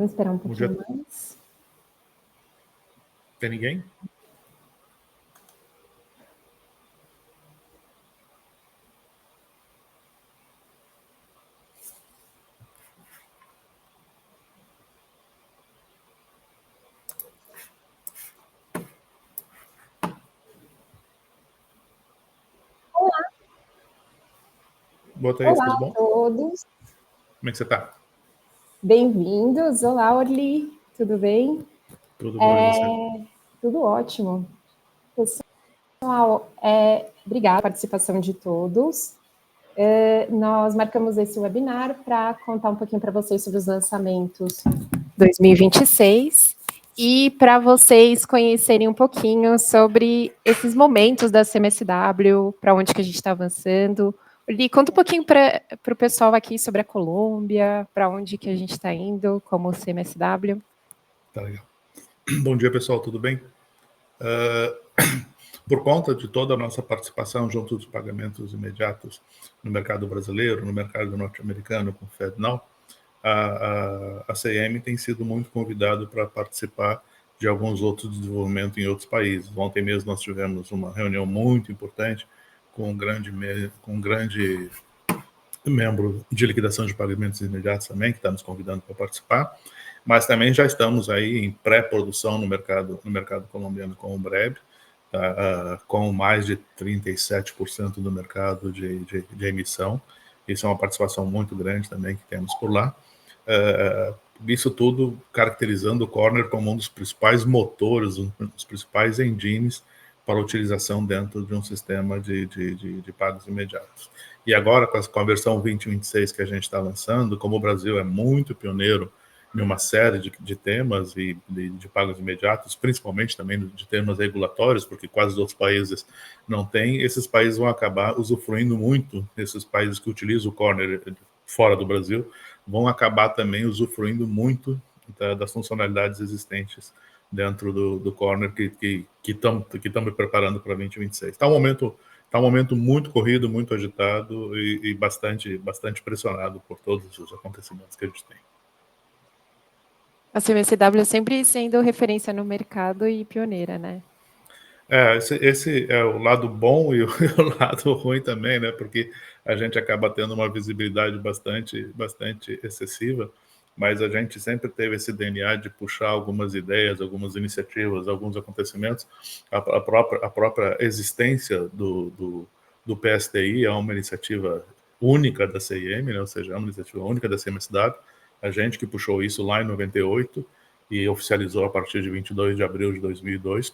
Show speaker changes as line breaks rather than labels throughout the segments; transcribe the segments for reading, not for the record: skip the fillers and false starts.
Vamos esperar um
Bom
pouquinho
dia.
mais.
Tem ninguém?
Olá.
Boa, Thaís,
Olá
tudo
a
bom?
todos.
Como é que você está?
Bem-vindos. Olá, Orly. Tudo bem?
Tudo bom, e você?
Tudo ótimo. Pessoal, obrigada pela participação de todos. Nós marcamos esse webinar para contar um pouquinho para vocês sobre os lançamentos 2026 e para vocês conhecerem um pouquinho sobre esses momentos da CMSW, para onde que a gente está avançando. Li, conta um pouquinho para o pessoal aqui sobre a Colômbia, para onde que a gente está indo como CMSW.
Tá legal. Bom dia, pessoal, tudo bem? Por conta de toda a nossa participação junto dos pagamentos imediatos no mercado brasileiro, no mercado norte-americano com o FedNow, a CM tem sido muito convidado para participar de alguns outros desenvolvimentos em outros países. Ontem mesmo nós tivemos uma reunião muito importante com um grande membro de liquidação de pagamentos imediatos também, que está nos convidando para participar, mas também já estamos aí em pré-produção no mercado colombiano com o BREB, com mais de 37% do mercado de emissão. Isso é uma participação muito grande também que temos por lá. Isso tudo caracterizando o Corner como um dos principais motores, um dos principais engines para a utilização dentro de um sistema de pagos imediatos. E agora, com a versão 2026 que a gente está lançando, como o Brasil é muito pioneiro em uma série de temas e de pagos imediatos, principalmente também de temas regulatórios, porque quase os outros países não têm, esses países vão acabar usufruindo muito, esses países que utilizam o Corner fora do Brasil, vão acabar também usufruindo muito das funcionalidades existentes dentro do Corner que estamos me preparando para 2026. Está um momento muito corrido, muito agitado e bastante pressionado por todos os acontecimentos que a gente tem.
A CMSW sempre sendo referência no mercado e pioneira, né?
Esse é o lado bom e o lado ruim também, né? Porque a gente acaba tendo uma visibilidade bastante excessiva, mas a gente sempre teve esse DNA de puxar algumas ideias, algumas iniciativas, alguns acontecimentos. A própria existência do PSTI é uma iniciativa única da CIM, né? Ou seja, é uma iniciativa única da CMSW. A gente que puxou isso lá em 98 e oficializou a partir de 22 de abril de 2002.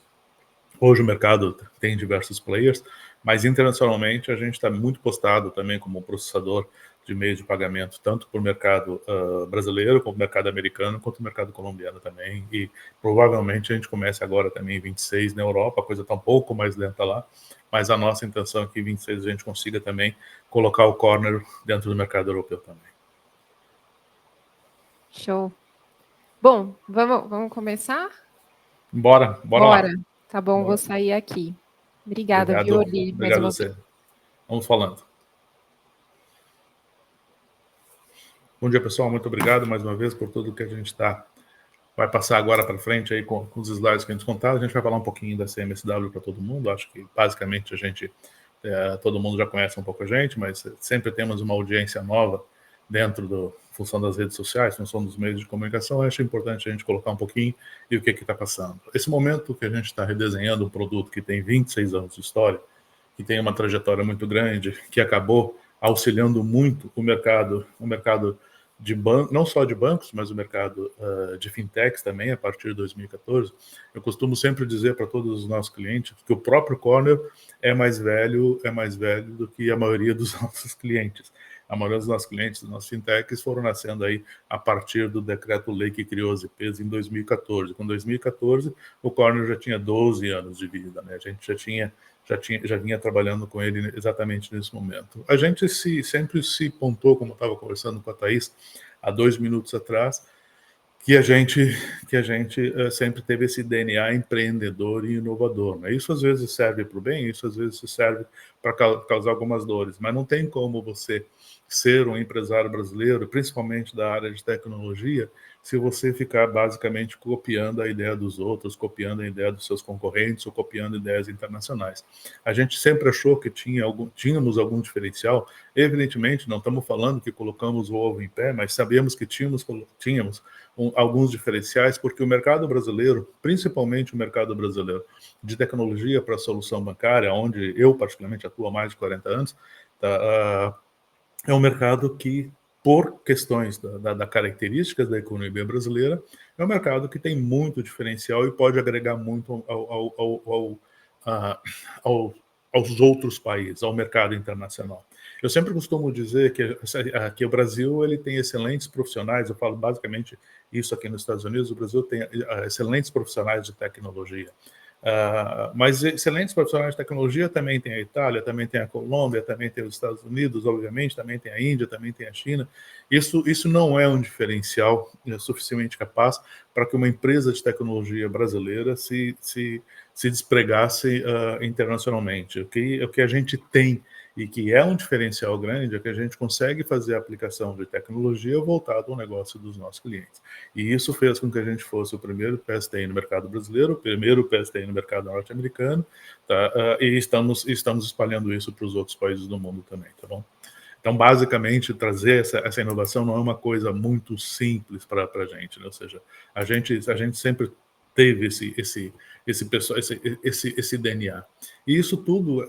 Hoje o mercado tem diversos players, mas internacionalmente a gente está muito postado também como processador de meios de pagamento, tanto para o mercado brasileiro, como o mercado americano, quanto o mercado colombiano também. E provavelmente a gente comece agora também em 26 na Europa, a coisa está um pouco mais lenta lá, mas a nossa intenção é que em 26 a gente consiga também colocar o Corner dentro do mercado europeu também.
Show. Bom, vamos começar?
Bora lá.
Tá bom,
Bora.
vou sair aqui. Obrigada, viu, Orly, mais
Obrigado a
uma
você.
vez.
Vamos falando. Bom dia, pessoal. Muito obrigado mais uma vez por tudo que a gente vai passar agora para frente aí com os slides que a gente contaram. A gente vai falar um pouquinho da CMSW para todo mundo. Acho que basicamente todo mundo já conhece um pouco a gente, mas sempre temos uma audiência nova dentro função das redes sociais, função dos meios de comunicação. Acho importante a gente colocar um pouquinho e o que está passando. Esse momento que a gente está redesenhando um produto que tem 26 anos de história, que tem uma trajetória muito grande, que acabou auxiliando muito o mercado de banco, não só de bancos, mas o mercado de fintechs também, a partir de 2014. Eu costumo sempre dizer para todos os nossos clientes que o próprio Corner é mais velho do que a maioria dos nossos clientes. A maioria dos nossos clientes, dos nossos fintechs, foram nascendo aí a partir do decreto-lei que criou as IPs em 2014. Com 2014, o Corner já tinha 12 anos de vida, né? A gente já vinha trabalhando com ele exatamente nesse momento. A gente sempre se pontou, como eu estava conversando com a Thaís há 2 minutos atrás, que a gente sempre teve esse DNA empreendedor e inovador. Né? Isso às vezes serve para o bem, isso às vezes serve para causar algumas dores, mas não tem como você ser um empresário brasileiro, principalmente da área de tecnologia, se você ficar basicamente copiando a ideia dos outros, copiando a ideia dos seus concorrentes ou copiando ideias internacionais. A gente sempre achou que tínhamos algum diferencial. Evidentemente, não estamos falando que colocamos o ovo em pé, mas sabemos que tínhamos alguns diferenciais, porque o mercado brasileiro, principalmente o mercado brasileiro de tecnologia para a solução bancária, onde eu particularmente atuo há mais de 40 anos, é um mercado que, por questões da características da economia brasileira, é um mercado que tem muito diferencial e pode agregar muito aos outros países, ao mercado internacional. Eu sempre costumo dizer que o Brasil ele tem excelentes profissionais, eu falo basicamente isso aqui nos Estados Unidos, o Brasil tem excelentes profissionais de tecnologia. Mas excelentes profissionais de tecnologia também tem a Itália, também tem a Colômbia, também tem os Estados Unidos, obviamente, também tem a Índia, também tem a China. Isso não é um diferencial suficientemente capaz para que uma empresa de tecnologia brasileira se despregasse internacionalmente. O que a gente tem e que é um diferencial grande é que a gente consegue fazer a aplicação de tecnologia voltada ao negócio dos nossos clientes. E isso fez com que a gente fosse o primeiro PSTI no mercado brasileiro, o primeiro PSTI no mercado norte-americano, tá? E estamos espalhando isso para os outros países do mundo também, tá bom? Então, basicamente, trazer essa inovação não é uma coisa muito simples para a gente, né? Ou seja, a gente sempre teve esse DNA. E isso tudo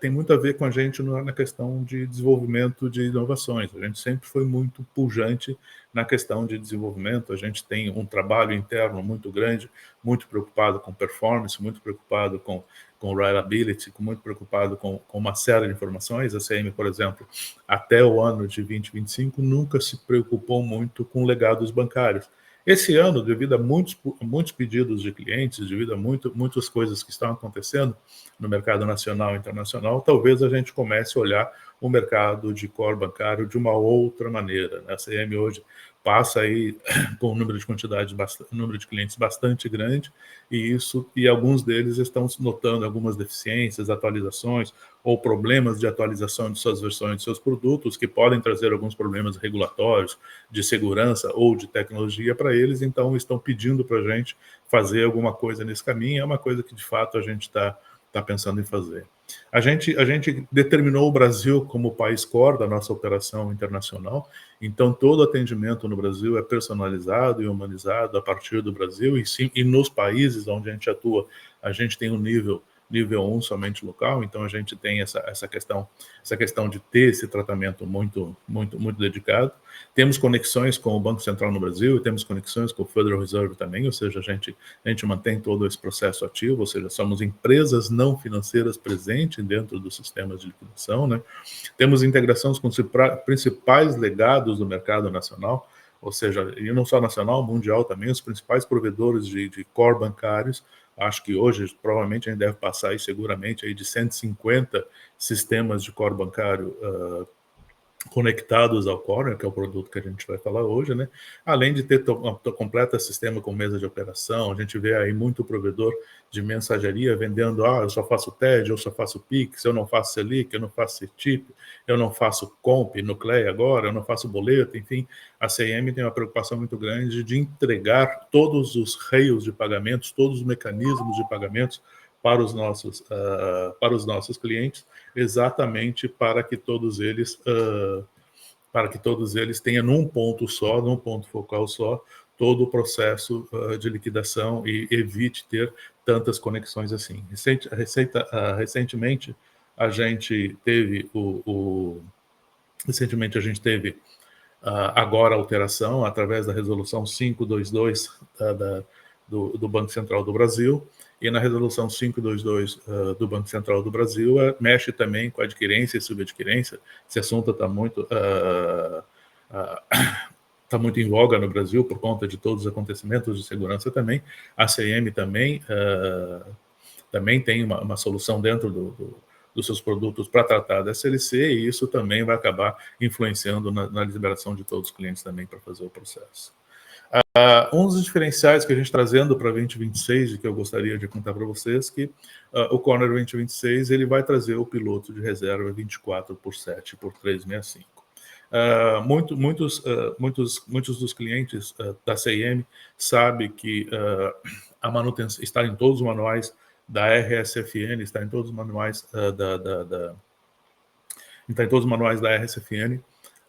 tem muito a ver com a gente na questão de desenvolvimento de inovações. A gente sempre foi muito pujante na questão de desenvolvimento. A gente tem um trabalho interno muito grande, muito preocupado com performance, muito preocupado com reliability, muito preocupado com uma série de informações. A CM, por exemplo, até o ano de 2025, nunca se preocupou muito com legados bancários. Esse ano, devido a muitos pedidos de clientes, devido a muitas coisas que estão acontecendo no mercado nacional e internacional, talvez a gente comece a olhar o mercado de core bancário de uma outra maneira, né? A CM hoje passa aí com um número de clientes bastante grande, e alguns deles estão notando algumas deficiências, atualizações ou problemas de atualização de suas versões de seus produtos, que podem trazer alguns problemas regulatórios, de segurança ou de tecnologia para eles, então estão pedindo para a gente fazer alguma coisa nesse caminho. É uma coisa que de fato a gente está pensando em fazer. A gente determinou o Brasil como o país core da nossa operação internacional, então todo atendimento no Brasil é personalizado e humanizado a partir do Brasil, e nos países onde a gente atua, a gente tem um nível 1 somente local, então a gente tem essa questão de ter esse tratamento muito dedicado. Temos conexões com o Banco Central no Brasil e temos conexões com o Federal Reserve também, ou seja, a gente mantém todo esse processo ativo, ou seja, somos empresas não financeiras presentes dentro dos sistemas de liquidação, né? Temos integrações com os principais legados do mercado nacional, ou seja, e não só nacional, mundial também, os principais provedores de core bancários. Acho que hoje, provavelmente, a gente deve passar aí, seguramente aí de 150 sistemas de core bancário conectados ao core, que é o produto que a gente vai falar hoje, né? Além de ter completa sistema com mesa de operação, a gente vê aí muito provedor de mensageria vendendo, eu só faço TED, eu só faço Pix, eu não faço Selic, eu não faço CETIP, eu não faço Comp, Nuclei agora, eu não faço boleto, enfim. A CM tem uma preocupação muito grande de entregar todos os reios de pagamentos, todos os mecanismos de pagamentos para os nossos clientes, exatamente para que todos eles tenham num ponto só, num ponto focal só, todo o processo de liquidação e evite ter tantas conexões assim. Recentemente a gente teve agora a alteração através da resolução 522 do Banco Central do Brasil, e na resolução 522 do Banco Central do Brasil mexe também com adquirência e subadquirência. Esse assunto está muito em voga no Brasil por conta de todos os acontecimentos de segurança também. A CM também tem uma solução dentro dos seus produtos para tratar da SLC, e isso também vai acabar influenciando na liberação de todos os clientes também para fazer o processo. Um dos diferenciais que a gente está trazendo para 2026 e que eu gostaria de contar para vocês que o Corner 2026 ele vai trazer o piloto de reserva 24/7 por 365. Muitos dos clientes da CIM sabem que a manutenção está em todos os manuais da RSFN, está em todos os manuais está em todos os manuais da RSFN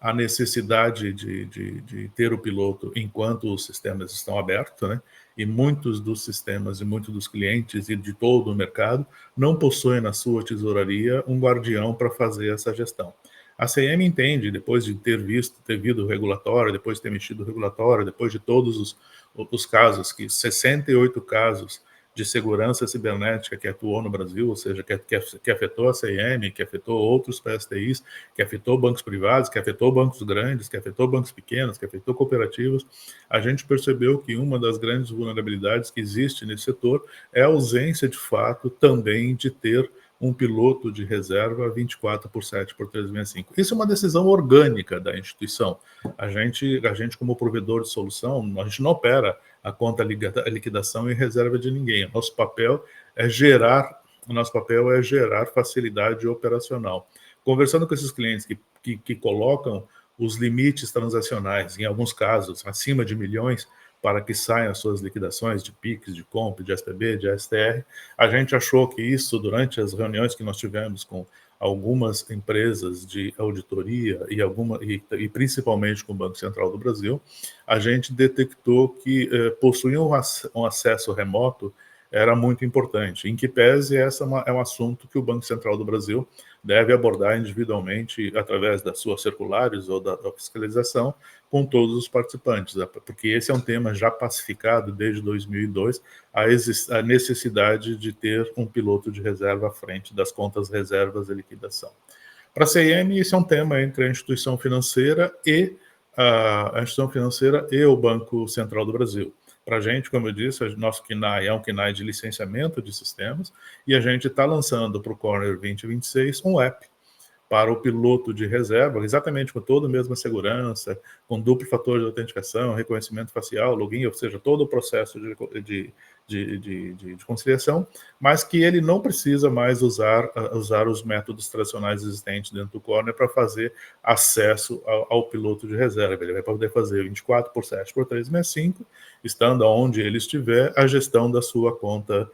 a necessidade de ter o piloto enquanto os sistemas estão abertos, né? E muitos dos sistemas e muitos dos clientes e de todo o mercado não possuem na sua tesouraria um guardião para fazer essa gestão. A CM entende, depois de ter visto o regulatório, depois de ter mexido o regulatório, depois de todos os casos, que 68 casos de segurança cibernética que atuou no Brasil, ou seja, que afetou a CIM, que afetou outros PSTIs, que afetou bancos privados, que afetou bancos grandes, que afetou bancos pequenos, que afetou cooperativas, a gente percebeu que uma das grandes vulnerabilidades que existe nesse setor é a ausência, de fato, também de ter um piloto de reserva 24/7/365. Isso é uma decisão orgânica da instituição. A gente como provedor de solução, a gente não opera a conta liquidação e reserva de ninguém. O nosso papel é gerar facilidade operacional. Conversando com esses clientes que colocam os limites transacionais, em alguns casos, acima de milhões, para que saiam as suas liquidações de PIX, de COMP, de SPB, de STR, a gente achou que isso, durante as reuniões que nós tivemos com algumas empresas de auditoria e principalmente com o Banco Central do Brasil, a gente detectou que possuir um acesso remoto era muito importante, em que pese esse é um assunto que o Banco Central do Brasil deve abordar individualmente através das suas circulares ou da fiscalização com todos os participantes, porque esse é um tema já pacificado desde 2002, a necessidade de ter um piloto de reserva à frente das contas reservas e liquidação. Para a CIM, esse é um tema entre a instituição financeira e o Banco Central do Brasil. Para a gente, como eu disse, nosso KNAI é um KNAI de licenciamento de sistemas e a gente está lançando para o Corner 2026 um app para o piloto de reserva, exatamente com toda a mesma segurança, com duplo fator de autenticação, reconhecimento facial, login, ou seja, todo o processo de conciliação, mas que ele não precisa mais usar os métodos tradicionais existentes dentro do Corner para fazer acesso ao piloto de reserva. Ele vai poder fazer 24/7/365, estando onde ele estiver, a gestão da sua conta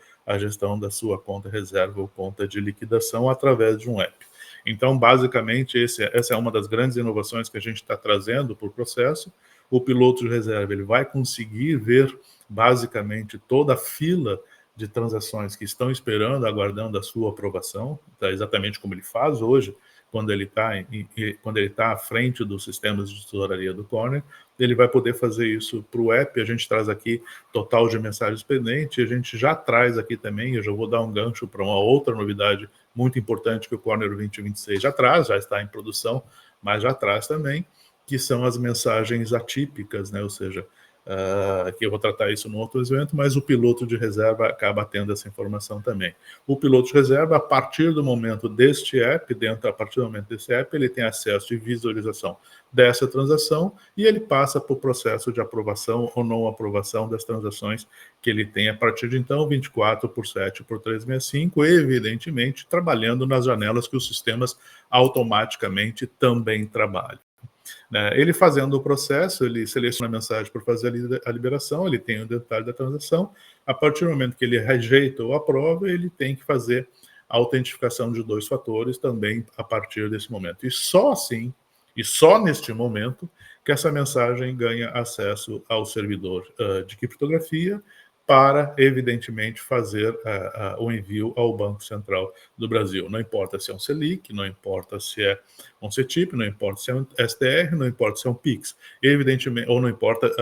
reserva ou conta de liquidação através de um app. Então, basicamente, essa é uma das grandes inovações que a gente está trazendo para o processo. O piloto de reserva ele vai conseguir ver, basicamente, toda a fila de transações que estão esperando, aguardando a sua aprovação, tá? Exatamente como ele faz hoje, quando ele está à frente dos sistemas de tesouraria do Corner, ele vai poder fazer isso para o app. A gente traz aqui total de mensagens pendentes, e a gente já traz aqui também, eu já vou dar um gancho para uma outra novidade muito importante que o Corner 2026 já traz, já está em produção, mas já traz também, que são as mensagens atípicas, né? Ou seja, aqui eu vou tratar isso num outro evento, mas o piloto de reserva acaba tendo essa informação também. O piloto de reserva, a partir do momento deste app, ele tem acesso e visualização dessa transação e ele passa para o processo de aprovação ou não aprovação das transações que ele tem a partir de então, 24/7/365, evidentemente trabalhando nas janelas que os sistemas automaticamente também trabalham. Ele fazendo o processo, ele seleciona a mensagem para fazer a liberação, ele tem o detalhe da transação, a partir do momento que ele rejeita ou aprova, ele tem que fazer a autentificação de 2 fatores também a partir desse momento. E só assim, e só neste momento, que essa mensagem ganha acesso ao servidor de criptografia para, evidentemente, fazer o envio ao Banco Central do Brasil. Não importa se é um Selic, não importa se é um CETIP, não importa se é um STR, não importa se é um PIX, evidentemente, ou não importa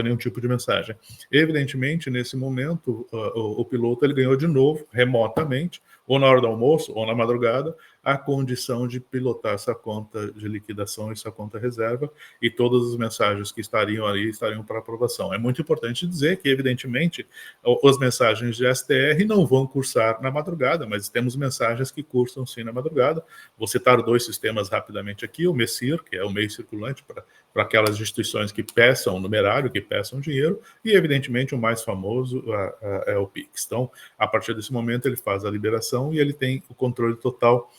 nenhum tipo de mensagem. Evidentemente, nesse momento, o piloto ele ganhou de novo, remotamente, ou na hora do almoço, ou na madrugada, a condição de pilotar essa conta de liquidação, essa conta reserva, e todas as mensagens que estariam ali estariam para aprovação. É muito importante dizer que, evidentemente, as mensagens de STR não vão cursar na madrugada, mas temos mensagens que cursam sim na madrugada. Vou citar 2 sistemas rapidamente aqui, o MECIR, que é o MEI circulante para aquelas instituições que peçam numerário, que peçam dinheiro, e evidentemente o mais famoso é o PIX. Então, a partir desse momento ele faz a liberação e ele tem o controle total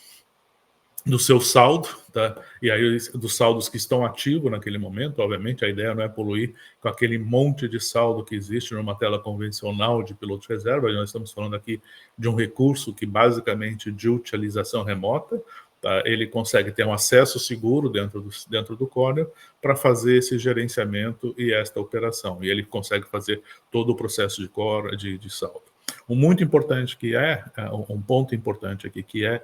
do seu saldo, tá? E aí dos saldos que estão ativos naquele momento. Obviamente a ideia não é poluir com aquele monte de saldo que existe numa tela convencional de piloto de reserva. Nós estamos falando aqui de um recurso que basicamente de utilização remota, tá? Ele consegue ter um acesso seguro dentro do Cornell para fazer esse gerenciamento e esta operação, e ele consegue fazer todo o processo de saldo. Um muito importante que um ponto importante aqui que é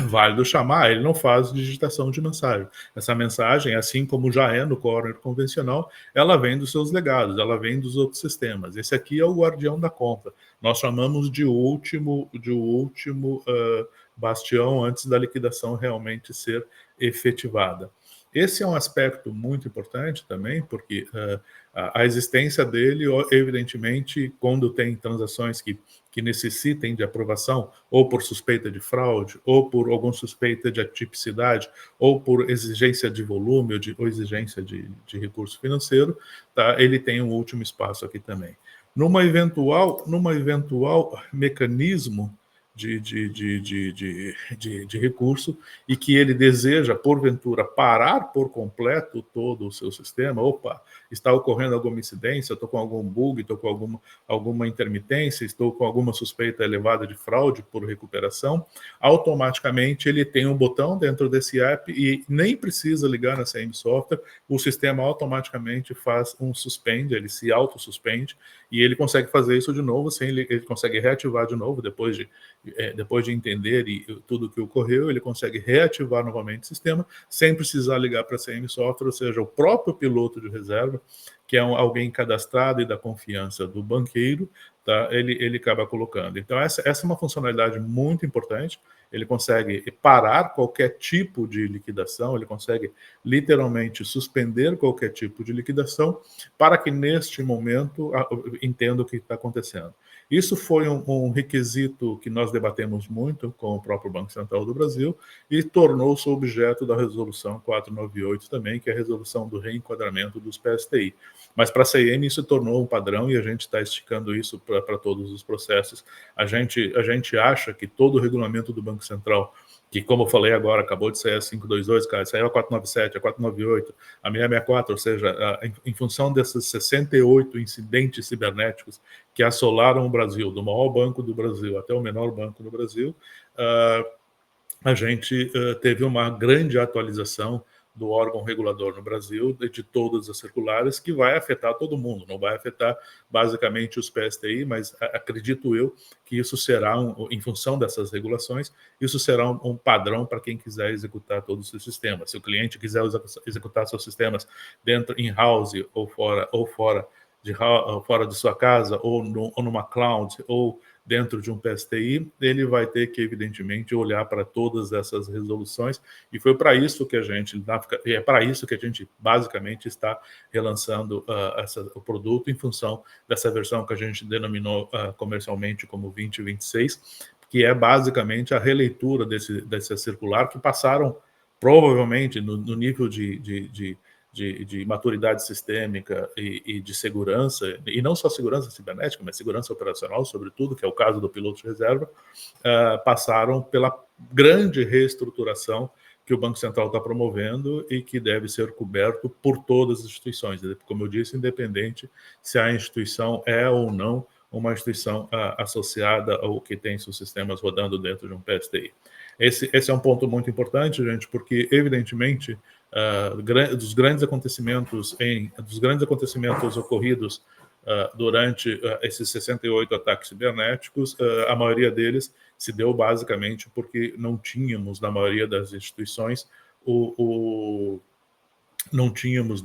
válido chamar, ele não faz digitação de mensagem. Essa mensagem, assim como já é no Corner convencional, ela vem dos seus legados, ela vem dos outros sistemas. Esse aqui é o guardião da conta. Nós chamamos de último bastião antes da liquidação realmente ser efetivada. Esse é um aspecto muito importante também, porque a existência dele, evidentemente, quando tem transações que necessitem de aprovação, ou por suspeita de fraude, ou por alguma suspeita de atipicidade, ou por exigência de volume, ou exigência de recurso financeiro, tá? Ele tem um último espaço aqui também. Numa eventual mecanismo de recurso e que ele deseja, porventura, parar por completo todo o seu sistema, está ocorrendo alguma incidência, estou com algum bug, estou com alguma intermitência, estou com alguma suspeita elevada de fraude por recuperação, automaticamente ele tem um botão dentro desse app e nem precisa ligar na CM Software, o sistema automaticamente faz um suspende, ele se auto-suspende e ele consegue fazer isso de novo, ele consegue reativar de novo depois de entender tudo o que ocorreu, ele consegue reativar novamente o sistema sem precisar ligar para a CM Software, ou seja, o próprio piloto de reserva, que é alguém cadastrado e da confiança do banqueiro, tá? Ele acaba colocando. Então, essa é uma funcionalidade muito importante. Ele consegue parar qualquer tipo de liquidação, ele consegue literalmente suspender qualquer tipo de liquidação para que, neste momento, entenda o que está acontecendo. Isso foi um requisito que nós debatemos muito com o próprio Banco Central do Brasil e tornou-se objeto da resolução 498 também, que é a resolução do reenquadramento dos PSTI. Mas para a CM isso tornou um padrão e a gente está esticando isso para todos os processos. A gente acha que todo o regulamento do Banco Central, que, como eu falei agora, acabou de sair a 522, saiu a 497, a 498, a 664, ou seja, em função desses 68 incidentes cibernéticos que assolaram o Brasil, do maior banco do Brasil até o menor banco do Brasil, a gente teve uma grande atualização do órgão regulador no Brasil, de todas as circulares, que vai afetar todo mundo, não vai afetar basicamente os PSTI, mas acredito eu que isso será, em função dessas regulações, isso será um padrão para quem quiser executar todos os seus sistemas. Se o cliente quiser executar seus sistemas dentro, in-house, ou fora de sua casa, ou numa cloud, ou dentro de um PSTI, ele vai ter que, evidentemente, olhar para todas essas resoluções, e foi para isso que a gente, basicamente está relançando o produto em função dessa versão que a gente denominou comercialmente como 2026, que é basicamente a releitura desse circular, que passaram, provavelmente, no nível de maturidade sistêmica e de segurança, e não só segurança cibernética, mas segurança operacional, sobretudo, que é o caso do piloto de reserva, passaram pela grande reestruturação que o Banco Central está promovendo e que deve ser coberto por todas as instituições, como eu disse, independente se a instituição é ou não uma instituição associada ou que tem seus sistemas rodando dentro de um PSTI. Esse é um ponto muito importante, gente, porque, evidentemente, dos grandes acontecimentos ocorridos durante esses 68 ataques cibernéticos, a maioria deles se deu basicamente porque não tínhamos, na maioria das instituições, não tínhamos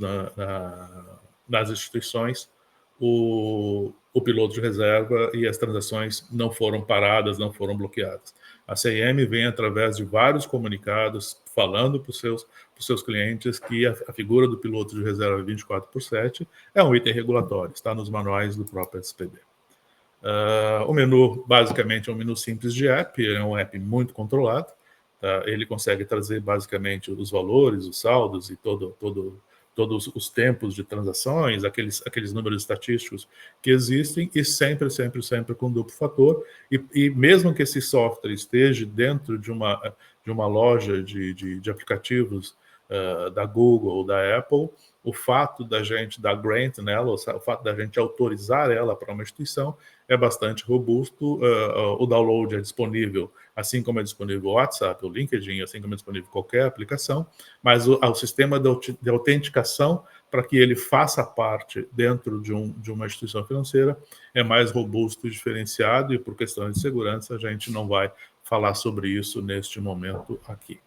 nas instituições o piloto de reserva e as transações não foram paradas, não foram bloqueadas. A CIM vem através de vários comunicados falando para os seus clientes que a figura do piloto de reserva 24/7 é um item regulatório, está nos manuais do próprio SPB. O menu, basicamente, é um menu simples de app, é um app muito controlado, tá? Ele consegue trazer, basicamente, os valores, os saldos e todos os tempos de transações, aqueles números estatísticos que existem, e sempre com duplo fator, e mesmo que esse software esteja dentro de uma loja de aplicativos da Google ou da Apple, o fato da gente dar grant nela, o fato da gente autorizar ela para uma instituição é bastante robusto. O download é disponível, assim como é disponível o WhatsApp, o LinkedIn, assim como é disponível qualquer aplicação, mas o sistema de autenticação para que ele faça parte dentro de uma instituição financeira é mais robusto e diferenciado, e por questões de segurança a gente não vai falar sobre isso neste momento aqui.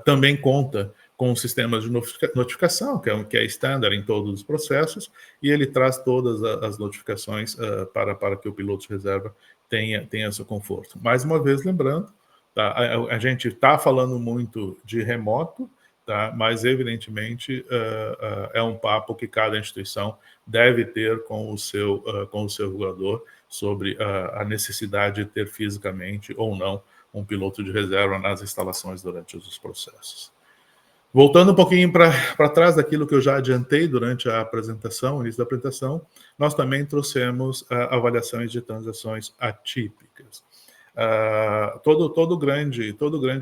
Também conta com um sistema de notificação, que é standard em todos os processos, e ele traz todas as notificações para que o piloto de reserva tenha seu conforto. Mais uma vez, lembrando, tá, a gente está falando muito de remoto, tá, mas, evidentemente, é um papo que cada instituição deve ter com o seu regulador sobre a necessidade de ter fisicamente ou não um piloto de reserva nas instalações durante os processos. Voltando um pouquinho para trás daquilo que eu já adiantei durante a apresentação, o início da apresentação, nós também trouxemos avaliações de transações atípicas. Todo grande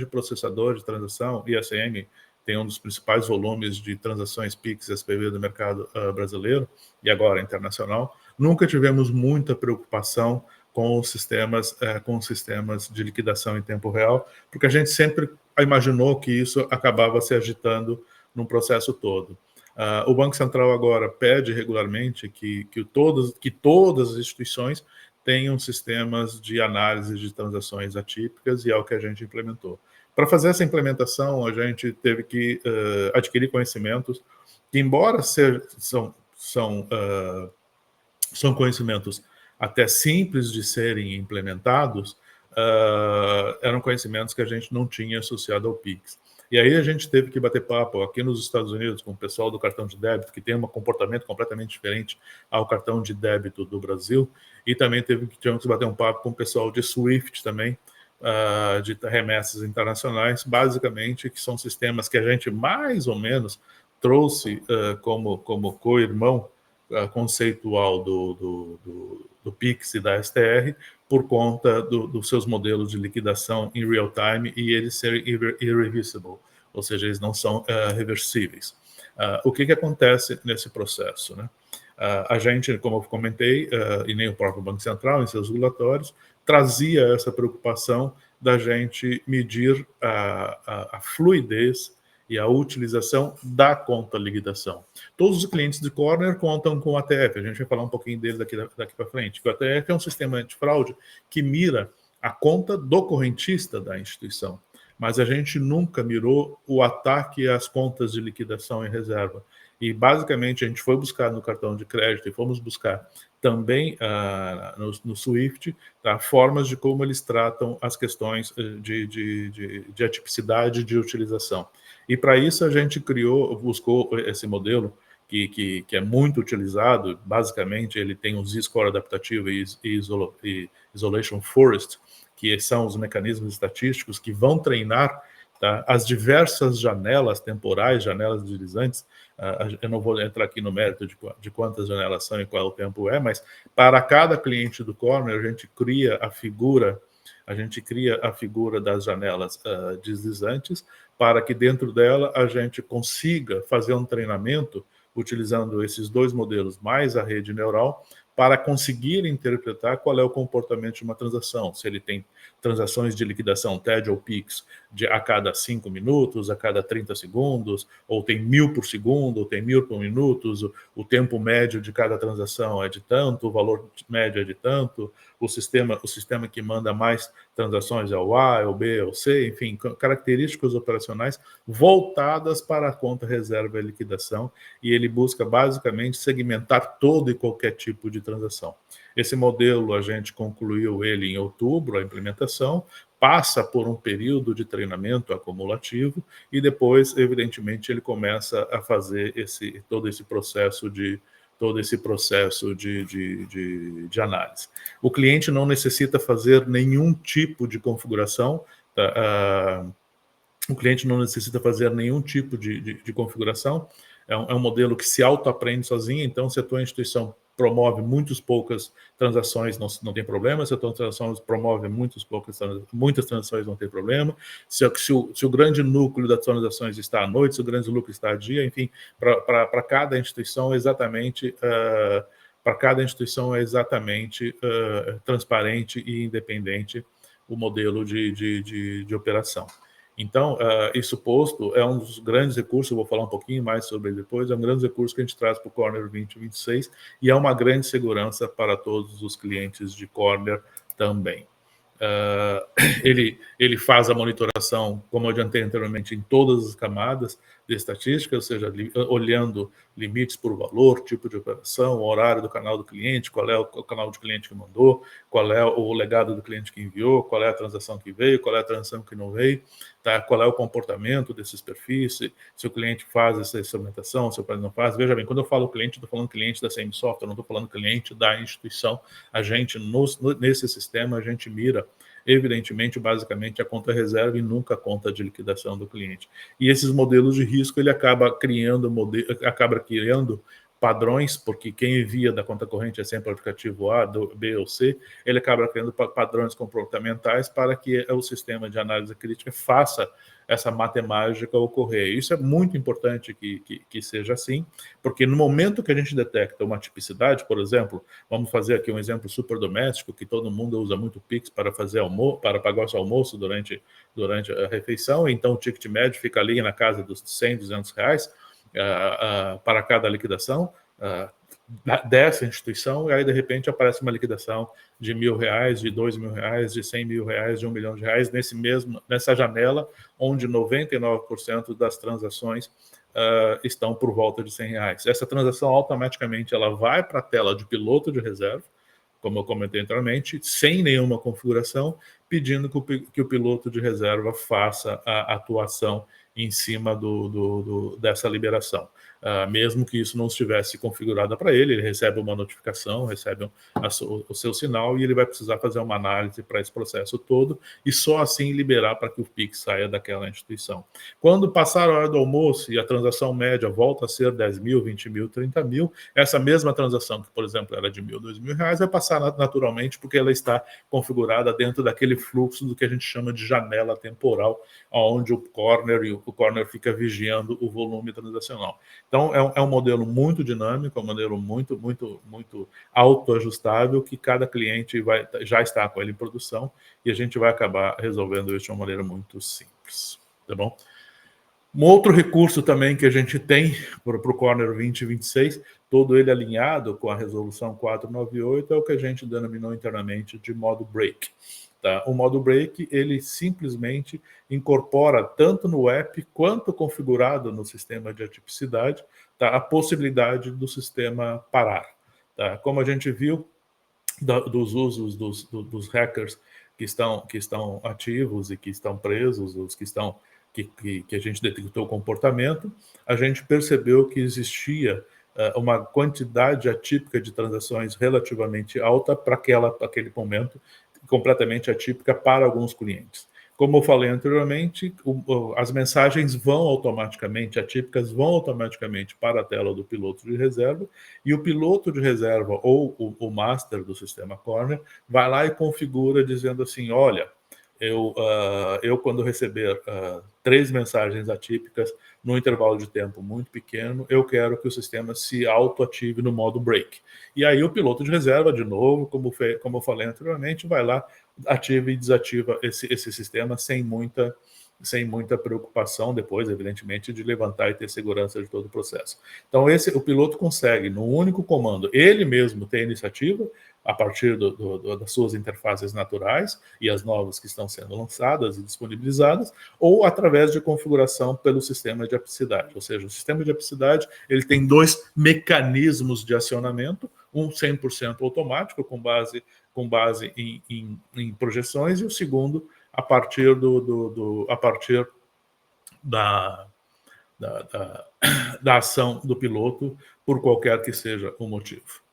processador de transação, ISM, tem um dos principais volumes de transações PIX e SPV do mercado brasileiro e agora internacional. Nunca tivemos muita preocupação com os sistemas de liquidação em tempo real, porque a gente sempre imaginou que isso acabava se agitando num processo todo. O Banco Central agora pede regularmente que todas as instituições tenham sistemas de análise de transações atípicas, e é o que a gente implementou. Para fazer essa implementação, a gente teve que adquirir conhecimentos que, embora são conhecimentos até simples de serem implementados, eram conhecimentos que a gente não tinha associado ao PIX. E aí a gente teve que bater papo aqui nos Estados Unidos com o pessoal do cartão de débito, que tem um comportamento completamente diferente ao cartão de débito do Brasil, e também tivemos que bater um papo com o pessoal de SWIFT também, de remessas internacionais, basicamente, que são sistemas que a gente mais ou menos trouxe como co-irmão conceitual do PIX e da STR, por conta dos seus modelos de liquidação em real time e eles serem irreversible, ou seja, eles não são reversíveis. O que acontece nesse processo, né? A gente, como eu comentei, e nem o próprio Banco Central, em seus regulatórios, trazia essa preocupação da gente medir a fluidez e a utilização da conta liquidação. Todos os clientes de Corner contam com o ATF, a gente vai falar um pouquinho dele daqui para frente. O ATF é um sistema antifraude que mira a conta do correntista da instituição, mas a gente nunca mirou o ataque às contas de liquidação em reserva. E, basicamente, a gente foi buscar no cartão de crédito e fomos buscar também no SWIFT, tá, formas de como eles tratam as questões de atipicidade de utilização. E, para isso, a gente buscou esse modelo que é muito utilizado. Basicamente, ele tem um Z-score adaptativo e Isolation Forest, que são os mecanismos estatísticos que vão treinar, tá, as diversas janelas temporais, janelas deslizantes. Eu não vou entrar aqui no mérito de quantas janelas são e qual o tempo é, mas para cada cliente do Corner, a gente cria a figura das janelas deslizantes, para que dentro dela a gente consiga fazer um treinamento utilizando esses dois modelos mais a rede neural, para conseguir interpretar qual é o comportamento de uma transação, se ele tem transações de liquidação TED ou PIX a cada 5 minutos, a cada 30 segundos, ou tem 1000 por segundo, ou tem 1000 por minuto, o tempo médio de cada transação é de tanto, o valor médio é de tanto, o sistema que manda mais transações é o A, é o B, é o C, enfim, características operacionais voltadas para a conta reserva e liquidação, e ele busca basicamente segmentar todo e qualquer tipo de transação. Esse modelo a gente concluiu ele em outubro, a implementação, passa por um período de treinamento acumulativo e depois, evidentemente, ele começa a fazer todo esse processo de análise. O cliente não necessita fazer nenhum tipo de configuração, tá? O cliente não necessita fazer nenhum tipo de configuração, é um modelo que se autoaprende sozinho. Então, se a tua instituição promove muitas poucas transações, não tem problema. Se a transação promove muitas transações, não tem problema. Se o grande núcleo das transações está à noite, se o grande núcleo está a dia, enfim, para cada instituição exatamente transparente e independente o modelo de operação. Então, isso posto, é um dos grandes recursos, eu vou falar um pouquinho mais sobre ele depois, é um grande recurso que a gente traz para o Corner 2026 e é uma grande segurança para todos os clientes de Corner também. Ele faz a monitoração, como eu adiantei anteriormente, em todas as camadas de estatística, ou seja, olhando limites por valor, tipo de operação, horário do canal do cliente, qual é o canal de cliente que mandou, qual é o legado do cliente que enviou, qual é a transação que veio, qual é a transação que não veio, tá? Qual é o comportamento desses perfis, se o cliente faz essa segmentação, se o cliente não faz. Veja bem, quando eu falo cliente, estou falando cliente da CM Software, não estou falando cliente da instituição. A gente, nesse sistema, a gente mira evidentemente, basicamente, a conta reserva e nunca a conta de liquidação do cliente. E esses modelos de risco, ele acaba criando padrões, porque quem envia da conta corrente é sempre o aplicativo A, B ou C, ele acaba criando padrões comportamentais para que o sistema de análise crítica faça essa matemática ocorrer. Isso é muito importante que seja assim, porque no momento que a gente detecta uma tipicidade, por exemplo, vamos fazer aqui um exemplo super doméstico, que todo mundo usa muito o Pix para para pagar o seu almoço durante a refeição, então o ticket médio fica ali na casa dos 100, 200 reais para cada liquidação dessa instituição, e aí de repente aparece uma liquidação de R$1.000, de R$2.000, de R$100.000, de R$1 milhão nessa janela, onde 99% das transações estão por volta de R$100. Essa transação automaticamente ela vai para a tela de piloto de reserva, como eu comentei anteriormente, sem nenhuma configuração, pedindo que o piloto de reserva faça a atuação em cima dessa liberação. Mesmo que isso não estivesse configurado para ele recebe uma notificação, recebe o seu sinal e ele vai precisar fazer uma análise para esse processo todo e só assim liberar para que o Pix saia daquela instituição. Quando passar a hora do almoço e a transação média volta a ser 10 mil, 20 mil, 30 mil, essa mesma transação, que por exemplo era de R$1.000, R$2.000, vai passar naturalmente porque ela está configurada dentro daquele fluxo do que a gente chama de janela temporal, onde o corner fica vigiando o volume transacional. Então, é um modelo muito dinâmico, é um modelo muito autoajustável, que cada cliente já está com ele em produção e a gente vai acabar resolvendo isso de uma maneira muito simples, tá bom? Um outro recurso também que a gente tem para o Corner 2026, todo ele alinhado com a resolução 498, é o que a gente denominou internamente de modo break. Tá? O modo break, ele simplesmente incorpora tanto no app quanto configurado no sistema de atipicidade, tá? A possibilidade do sistema parar. Tá? Como a gente viu dos usos dos hackers que estão ativos e que estão presos, os que a gente detectou o comportamento, a gente percebeu que existia uma quantidade atípica de transações relativamente alta para aquele momento, completamente atípica para alguns clientes. Como eu falei anteriormente, as mensagens vão automaticamente, atípicas vão automaticamente para a tela do piloto de reserva, e o piloto de reserva ou o master do sistema Corner vai lá e configura dizendo assim, olha, eu quando receber 3 mensagens atípicas num intervalo de tempo muito pequeno, eu quero que o sistema se autoative no modo break. E aí o piloto de reserva, de novo, como eu falei anteriormente, vai lá, ativa e desativa esse sistema sem muita preocupação depois, evidentemente, de levantar e ter segurança de todo o processo. Então, o piloto consegue, num único comando, ele mesmo ter iniciativa, a partir das suas interfaces naturais e as novas que estão sendo lançadas e disponibilizadas, ou através de configuração pelo sistema de apicidade. Ou seja, o sistema de apicidade ele tem 2 mecanismos de acionamento, um 100% automático, com base em projeções, e o segundo a partir da ação do piloto, por qualquer que seja o motivo.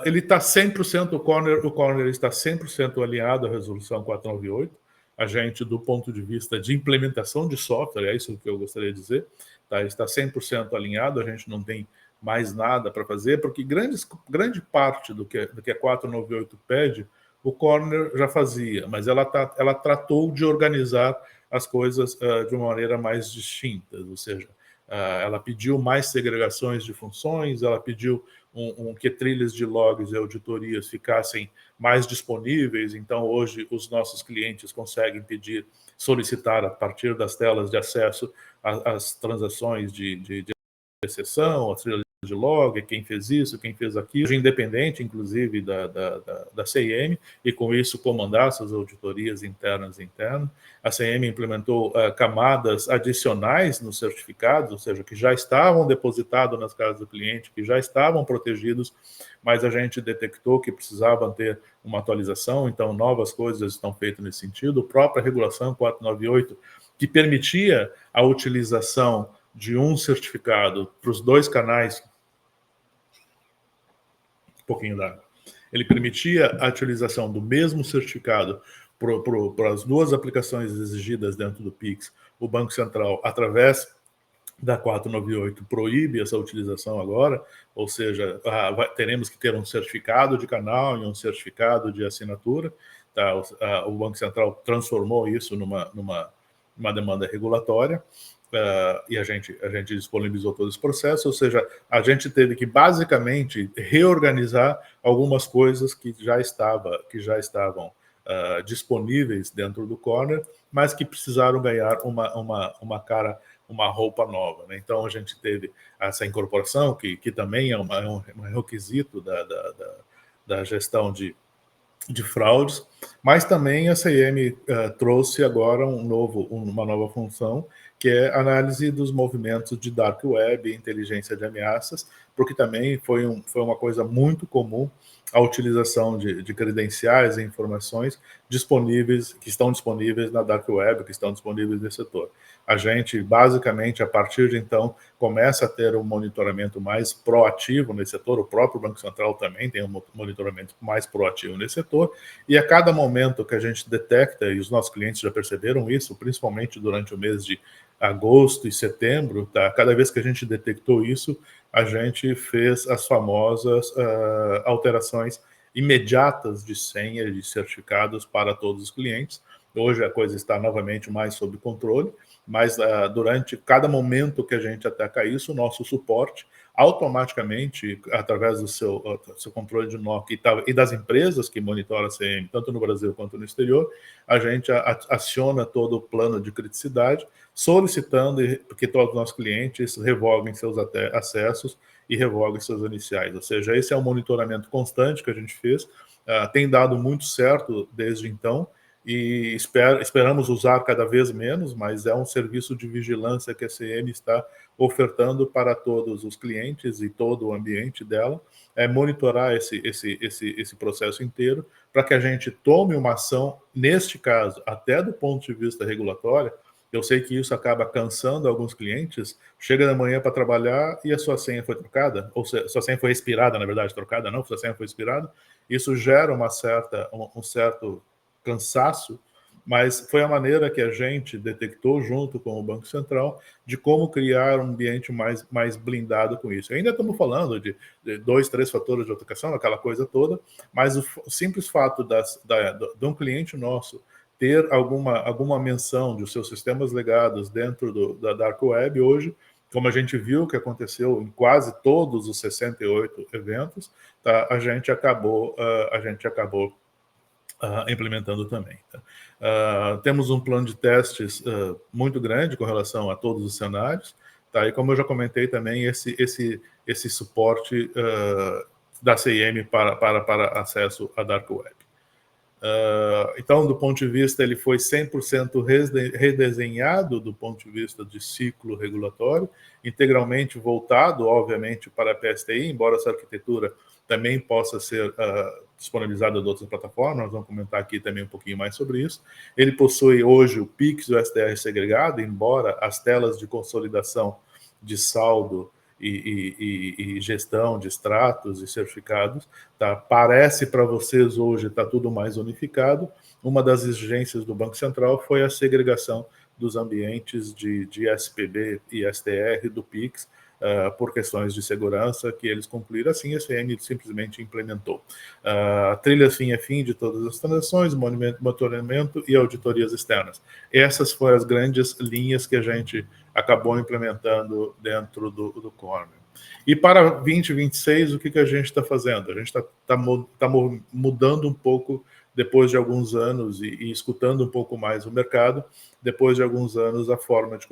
Ele está 100%, o Corner está 100% alinhado à resolução 498. A gente, do ponto de vista de implementação de software, é isso que eu gostaria de dizer, tá? Está 100% alinhado, a gente não tem mais nada para fazer, porque grande parte do que a 498 pede, o Corner já fazia, mas ela tratou de organizar as coisas de uma maneira mais distinta, ou seja, ela pediu mais segregações de funções, ela pediu que trilhas de logs e auditorias ficassem mais disponíveis, então hoje os nossos clientes conseguem solicitar a partir das telas de acesso as transações de exceção, as trilhas de log, quem fez isso, quem fez aquilo, independente, inclusive, da CIEM, e com isso comandar suas auditorias internas e internas. A CIEM implementou camadas adicionais nos certificados, ou seja, que já estavam depositados nas casas do cliente, que já estavam protegidos, mas a gente detectou que precisavam ter uma atualização, então novas coisas estão feitas nesse sentido. A própria regulação 498, que permitia a utilização de um certificado para os dois canais, um pouquinho d'água, ele permitia a utilização do mesmo certificado para as duas aplicações exigidas dentro do Pix. O Banco Central, através da 498, proíbe essa utilização agora, ou seja, teremos que ter um certificado de canal e um certificado de assinatura. Tá? O Banco Central transformou isso numa demanda regulatória. E a gente disponibilizou todo esse processo, ou seja, a gente teve que basicamente reorganizar algumas coisas que já estavam disponíveis dentro do Corner, mas que precisaram ganhar uma roupa nova, né? Então a gente teve essa incorporação, que também é um requisito da gestão de fraudes, mas também a CIEM trouxe agora uma nova função, que é a análise dos movimentos de dark web e inteligência de ameaças, porque também foi uma coisa muito comum a utilização de credenciais e informações que estão disponíveis na dark web, que estão disponíveis nesse setor. A gente, basicamente, a partir de então, começa a ter um monitoramento mais proativo nesse setor. O próprio Banco Central também tem um monitoramento mais proativo nesse setor, e a cada momento que a gente detecta, e os nossos clientes já perceberam isso, principalmente durante o mês de agosto e setembro, tá? Cada vez que a gente detectou isso, a gente fez as famosas alterações imediatas de senha, de certificados para todos os clientes. Hoje a coisa está novamente mais sob controle, mas durante cada momento que a gente ataca isso, o nosso suporte, automaticamente, através do seu controle de NOC e das empresas que monitoram a CM, tanto no Brasil quanto no exterior, a gente aciona todo o plano de criticidade, solicitando que todos os nossos clientes revoguem seus acessos e revoguem seus iniciais. Ou seja, esse é um monitoramento constante que a gente fez, tem dado muito certo desde então, e esperamos usar cada vez menos, mas é um serviço de vigilância que a CM está ofertando para todos os clientes e todo o ambiente dela, monitorar esse processo inteiro, para que a gente tome uma ação, neste caso, até do ponto de vista regulatório. Eu sei que isso acaba cansando alguns clientes, chega da manhã para trabalhar e a sua senha foi trocada, ou seja, sua senha foi expirada, na verdade, trocada não, sua senha foi expirada, isso gera um certo cansaço, mas foi a maneira que a gente detectou, junto com o Banco Central, de como criar um ambiente mais blindado com isso. Ainda estamos falando de 2, 3 fatores de autenticação, aquela coisa toda, mas o simples fato de um cliente nosso ter alguma menção de seus sistemas legados dentro da Dark Web hoje, como a gente viu que aconteceu em quase todos os 68 eventos, tá? a gente acabou implementando também. Tá? Temos um plano de testes muito grande com relação a todos os cenários, tá? E como eu já comentei também, esse suporte da CIEM para acesso à Dark Web. Então, do ponto de vista, ele foi 100% redesenhado do ponto de vista de ciclo regulatório, integralmente voltado, obviamente, para a PSTI, embora essa arquitetura também possa ser disponibilizada em outras plataformas, nós vamos comentar aqui também um pouquinho mais sobre isso. Ele possui hoje o PIX e o STR segregado, embora as telas de consolidação de saldo e gestão de extratos e certificados, tá? Parece para vocês hoje está tudo mais unificado. Uma das exigências do Banco Central foi a segregação dos ambientes de SPB e STR do PIX, por questões de segurança que eles cumpriram. Assim, a CM simplesmente implementou. Trilha fim a fim de todas as transações, monitoramento e auditorias externas. Essas foram as grandes linhas que a gente acabou implementando dentro do Corner. E para 2026, o que a gente está fazendo? A gente está mudando um pouco, depois de alguns anos, e escutando um pouco mais o mercado, depois de alguns anos, a forma de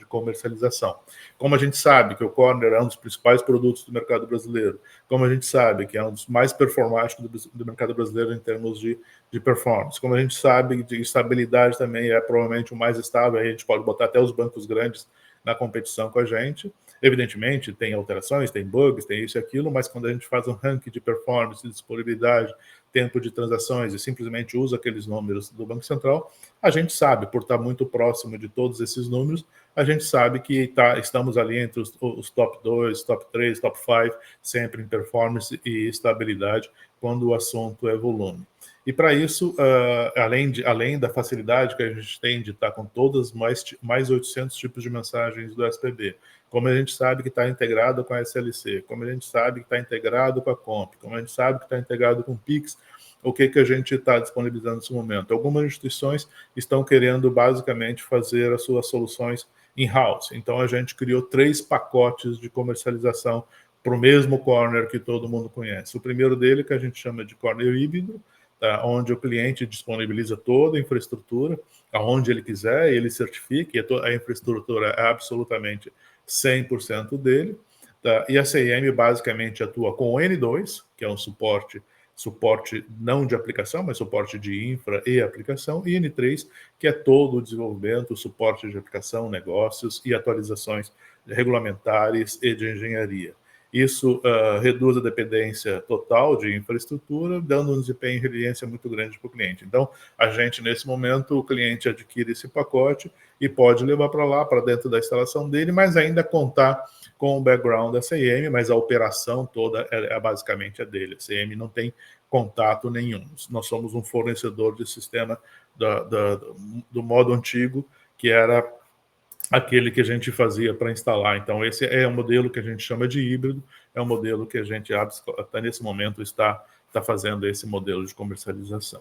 comercialização. Como a gente sabe que o Corner é um dos principais produtos do mercado brasileiro, como a gente sabe que é um dos mais performáticos do mercado brasileiro em termos de performance, como a gente sabe de estabilidade também é provavelmente o mais estável, aí a gente pode botar até os bancos grandes na competição com a gente. Evidentemente, tem alterações, tem bugs, tem isso e aquilo, mas quando a gente faz um ranking de performance, de disponibilidade, tempo de transações e simplesmente usa aqueles números do Banco Central, a gente sabe, por estar muito próximo de todos esses números, a gente sabe que estamos ali entre os top 2, top 3, top 5, sempre em performance e estabilidade, quando o assunto é volume. E para isso, além da facilidade que a gente tem de estar com todas mais 800 tipos de mensagens do SPB, como a gente sabe que está integrado com a SLC, como a gente sabe que está integrado com a Comp, como a gente sabe que está integrado com o Pix, o que a gente está disponibilizando nesse momento? Algumas instituições estão querendo basicamente fazer as suas soluções in-house. Então a gente criou 3 pacotes de comercialização para o mesmo Corner que todo mundo conhece. O primeiro dele, que a gente chama de Corner híbrido, onde o cliente disponibiliza toda a infraestrutura, aonde ele quiser, ele certifica, e a infraestrutura é absolutamente 100% dele. Tá? E a CIM basicamente atua com o N2, que é um suporte não de aplicação, mas suporte de infra e aplicação, e N3, que é todo o desenvolvimento, suporte de aplicação, negócios e atualizações regulamentares e de engenharia. Isso reduz a dependência total de infraestrutura, dando um desempenho e resiliência muito grande para o cliente. Então, a gente, nesse momento, o cliente adquire esse pacote e pode levar para lá, para dentro da instalação dele, mas ainda contar com o background da CM, mas a operação toda basicamente é dele. A CM não tem contato nenhum. Nós somos um fornecedor de sistema do modo antigo, que era aquele que a gente fazia para instalar. Então, esse é um modelo que a gente chama de híbrido, é um modelo que a gente, até nesse momento, está fazendo esse modelo de comercialização.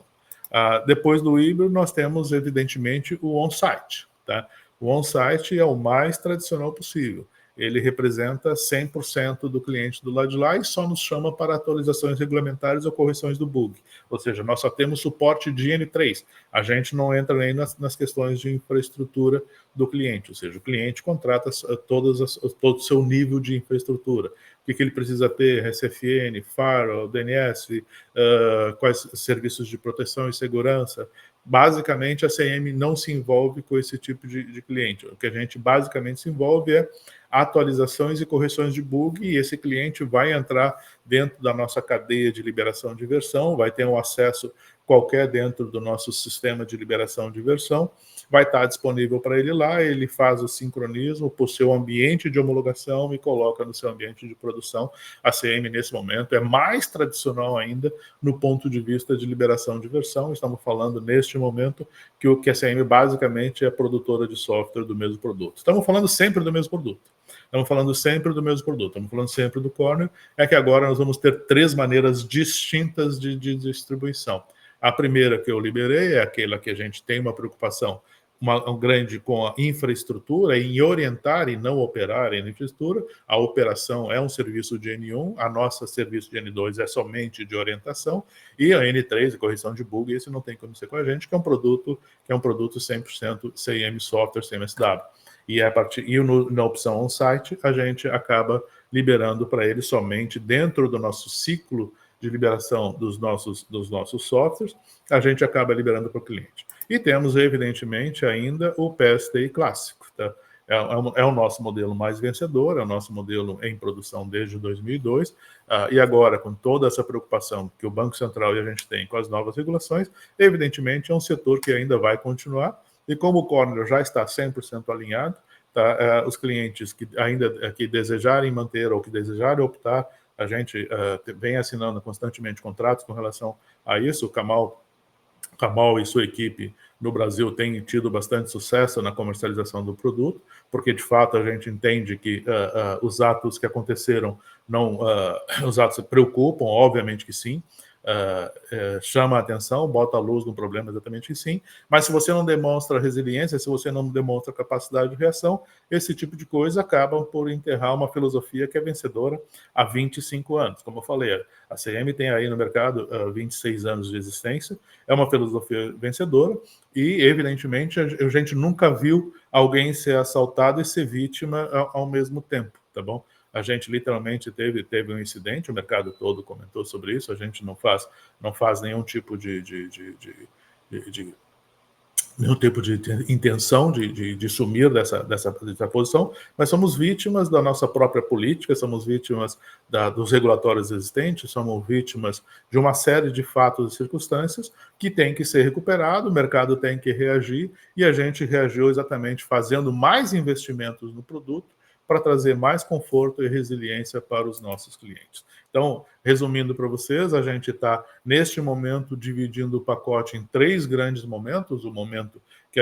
Depois do híbrido, nós temos, evidentemente, o on-site. Tá? O on-site é o mais tradicional possível. Ele representa 100% do cliente do lado de lá e só nos chama para atualizações regulamentares ou correções do bug. Ou seja, nós só temos suporte de N3. A gente não entra nem nas questões de infraestrutura do cliente. Ou seja, o cliente contrata todo o seu nível de infraestrutura. O que ele precisa ter? RCFN, Firewall, DNS, quais serviços de proteção e segurança. Basicamente, a CM não se envolve com esse tipo de cliente. O que a gente basicamente se envolve é atualizações e correções de bug, e esse cliente vai entrar dentro da nossa cadeia de liberação de versão, vai ter um acesso qualquer dentro do nosso sistema de liberação de versão, vai estar disponível para ele lá, ele faz o sincronismo para o seu ambiente de homologação e coloca no seu ambiente de produção. A CM, nesse momento, é mais tradicional ainda no ponto de vista de liberação de versão. Estamos falando, neste momento, que a CM basicamente é produtora de software do mesmo produto. Estamos falando sempre do mesmo produto. Estamos falando sempre do mesmo produto, estamos falando sempre do Corner, é que agora nós vamos ter 3 maneiras distintas de distribuição. A primeira que eu liberei é aquela que a gente tem uma preocupação grande com a infraestrutura, em orientar e não operar em infraestrutura. A operação é um serviço de N1, a nossa serviço de N2 é somente de orientação, e a N3, a correção de bug, esse não tem como ser com a gente, que é um produto 100% CIM Software, CMSW. E na opção on-site, a gente acaba liberando para ele somente dentro do nosso ciclo de liberação dos nossos softwares, a gente acaba liberando para o cliente. E temos, evidentemente, ainda o PSTI clássico. Tá? É o nosso modelo mais vencedor, é o nosso modelo em produção desde 2002, e agora, com toda essa preocupação que o Banco Central e a gente tem com as novas regulações, evidentemente é um setor que ainda vai continuar, e como o Corner já está 100% alinhado, tá? Os clientes que ainda que desejarem manter ou que desejarem optar, a gente vem assinando constantemente contratos com relação a isso. O Kamal Kamal e sua equipe no Brasil têm tido bastante sucesso na comercialização do produto, porque de fato a gente entende que os atos que aconteceram, os atos preocupam, obviamente que sim, chama a atenção, bota a luz no problema, exatamente que sim, mas se você não demonstra resiliência, se você não demonstra capacidade de reação, esse tipo de coisa acaba por enterrar uma filosofia que é vencedora há 25 anos. Como eu falei, a CM tem aí no mercado 26 anos de existência, é uma filosofia vencedora e, evidentemente, a gente nunca viu alguém ser assaltado e ser vítima ao mesmo tempo, tá bom? A gente literalmente teve um incidente, o mercado todo comentou sobre isso, a gente não faz nenhum tipo nenhum tipo de intenção de sumir dessa posição, mas somos vítimas da nossa própria política, somos vítimas dos regulatórios existentes, somos vítimas de uma série de fatos e circunstâncias que tem que ser recuperado, o mercado tem que reagir, e a gente reagiu exatamente fazendo mais investimentos no produto, para trazer mais conforto e resiliência para os nossos clientes. Então, resumindo para vocês, a gente está, neste momento, dividindo o pacote em 3 grandes momentos. O momento que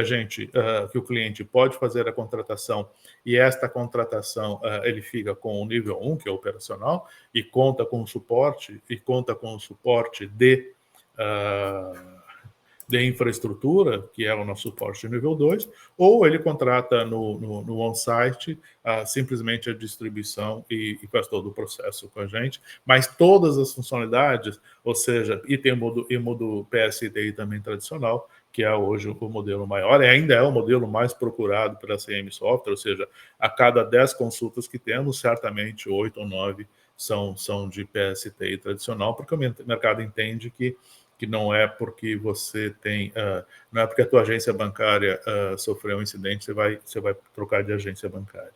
que o cliente pode fazer a contratação, e esta contratação ele fica com o nível 1, que é operacional, e conta com o suporte, de infraestrutura, que é o nosso suporte nível 2, ou ele contrata no on-site simplesmente a distribuição e faz todo o processo com a gente, mas todas as funcionalidades, ou seja, e tem o modo PSTI também tradicional, que é hoje o modelo maior, e ainda é o modelo mais procurado pela CM Software, ou seja, a cada 10 consultas que temos, certamente 8 ou 9 são de PSTI tradicional, porque o mercado entende que não é porque você tem, não é porque a tua agência bancária sofreu um incidente, você vai trocar de agência bancária.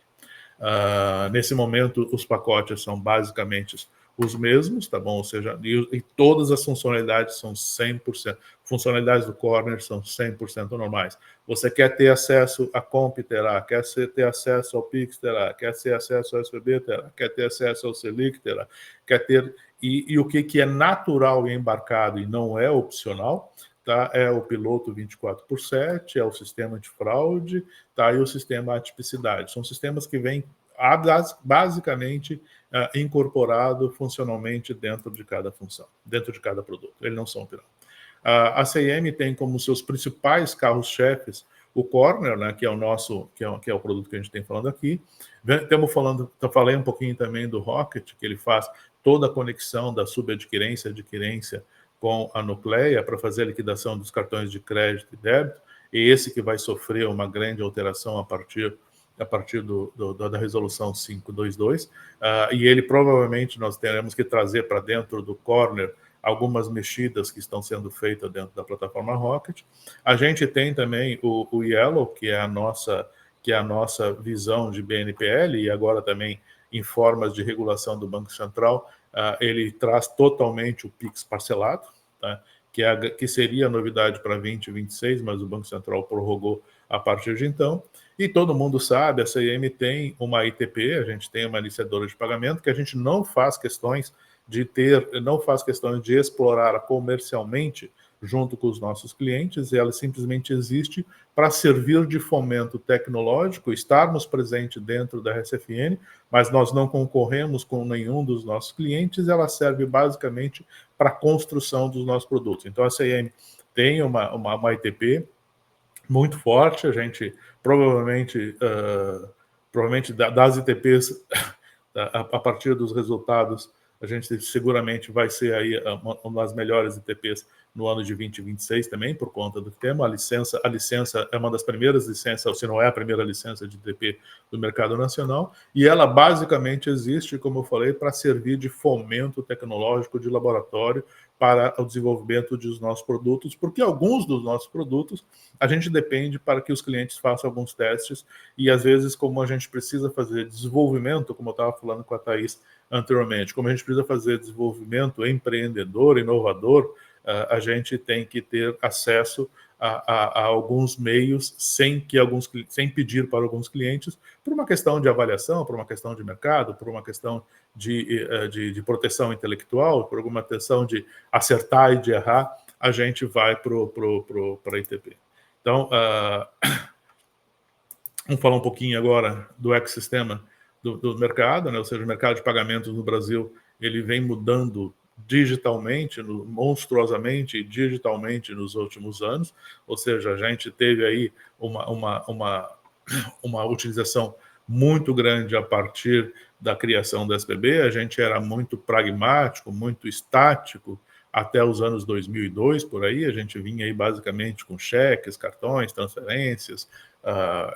Nesse momento, os pacotes são basicamente os mesmos, tá bom? Ou seja, e todas as funcionalidades são 100%, funcionalidades do Corner são 100% normais. Você quer ter acesso a Comp, terá, quer ter acesso ao Pix, terá, quer ter acesso ao SBB, terá, quer ter acesso ao Selic, terá, quer ter... E o que é natural e embarcado e não é opcional, tá? É o piloto 24/7, é o sistema de fraude, tá? E o sistema atipicidade. São sistemas que vêm basicamente incorporado funcionalmente dentro de cada função, dentro de cada produto. Eles não são opcionais. A CM tem como seus principais carros-chefes o Corner, né, que é o nosso, que é o produto que a gente tem falando aqui. Falei um pouquinho também do Rocket, que ele faz toda a conexão da subadquirência, adquirência com a Nucleia para fazer a liquidação dos cartões de crédito e débito, e esse que vai sofrer uma grande alteração a partir da resolução 522, e ele provavelmente nós teremos que trazer para dentro do Corner algumas mexidas que estão sendo feitas dentro da plataforma Rocket. A gente tem também o Yellow, que é a nossa visão de BNPL, e agora também em formas de regulação do Banco Central, ele traz totalmente o PIX parcelado, tá? Que seria novidade para 2026, mas o Banco Central prorrogou a partir de então. E todo mundo sabe, a CM tem uma ITP, a gente tem uma iniciadora de pagamento, que a gente não faz questões de explorar comercialmente junto com os nossos clientes, e ela simplesmente existe para servir de fomento tecnológico, estarmos presentes dentro da RSFN, mas nós não concorremos com nenhum dos nossos clientes, ela serve basicamente para a construção dos nossos produtos. Então a CM tem uma ITP muito forte, a gente provavelmente das ITPs, a partir dos resultados, a gente seguramente vai ser aí uma das melhores ITPs no ano de 2026 também, por conta do tema. A licença é uma das primeiras licenças, se não é a primeira licença de ITP do mercado nacional, e ela basicamente existe, como eu falei, para servir de fomento tecnológico de laboratório para o desenvolvimento dos nossos produtos, porque alguns dos nossos produtos a gente depende para que os clientes façam alguns testes, e às vezes, como a gente precisa fazer desenvolvimento, como eu estava falando com a Thaís anteriormente, como a gente precisa fazer desenvolvimento empreendedor, inovador, a gente tem que ter acesso a alguns meios sem pedir para alguns clientes, por uma questão de avaliação, por uma questão de mercado, por uma questão de proteção intelectual, por alguma questão de acertar e de errar. a gente vai para a ITP. Então, vamos falar um pouquinho agora do ecossistema do mercado, né? Ou seja, o mercado de pagamentos no Brasil, ele vem mudando digitalmente, monstruosamente digitalmente nos últimos anos, ou seja, a gente teve aí uma utilização muito grande a partir da criação do SPB. A gente era muito pragmático, muito estático, até os anos 2002, por aí, a gente vinha aí basicamente com cheques, cartões, transferências,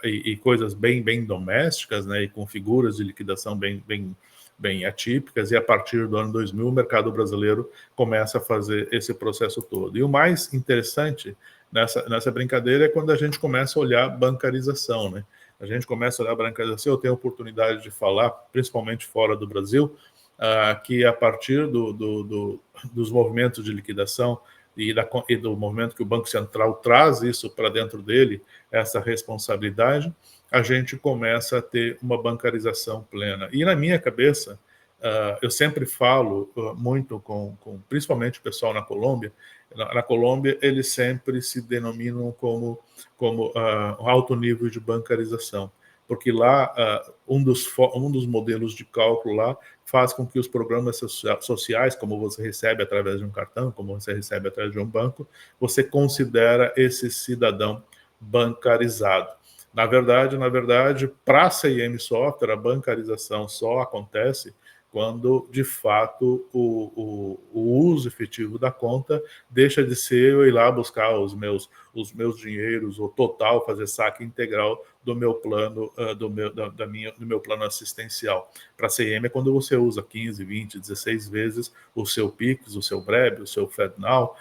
e coisas bem domésticas, né, e com figuras de liquidação bem atípicas, e a partir do ano 2000 o mercado brasileiro começa a fazer esse processo todo. E o mais interessante nessa brincadeira é quando a gente começa a olhar bancarização, né? A gente começa a olhar bancarização, eu tenho a oportunidade de falar, principalmente fora do Brasil, que a partir dos movimentos de liquidação e do movimento que o Banco Central traz isso para dentro dele, essa responsabilidade, a gente começa a ter uma bancarização plena. E na minha cabeça, eu sempre falo muito principalmente o pessoal na Colômbia. Na Colômbia, eles sempre se denominam como alto nível de bancarização, porque lá um dos modelos de cálculo lá faz com que os programas sociais, como você recebe através de um cartão, como você recebe através de um banco, você considera esse cidadão bancarizado. Na verdade, para a CIM Software, a bancarização só acontece quando, de fato, o uso efetivo da conta deixa de ser eu ir lá buscar os meus dinheiros, o total, fazer saque integral do meu plano, do meu plano assistencial. Para a CIM é quando você usa 15, 20, 16 vezes o seu Pix, o seu Breb, o seu FedNow,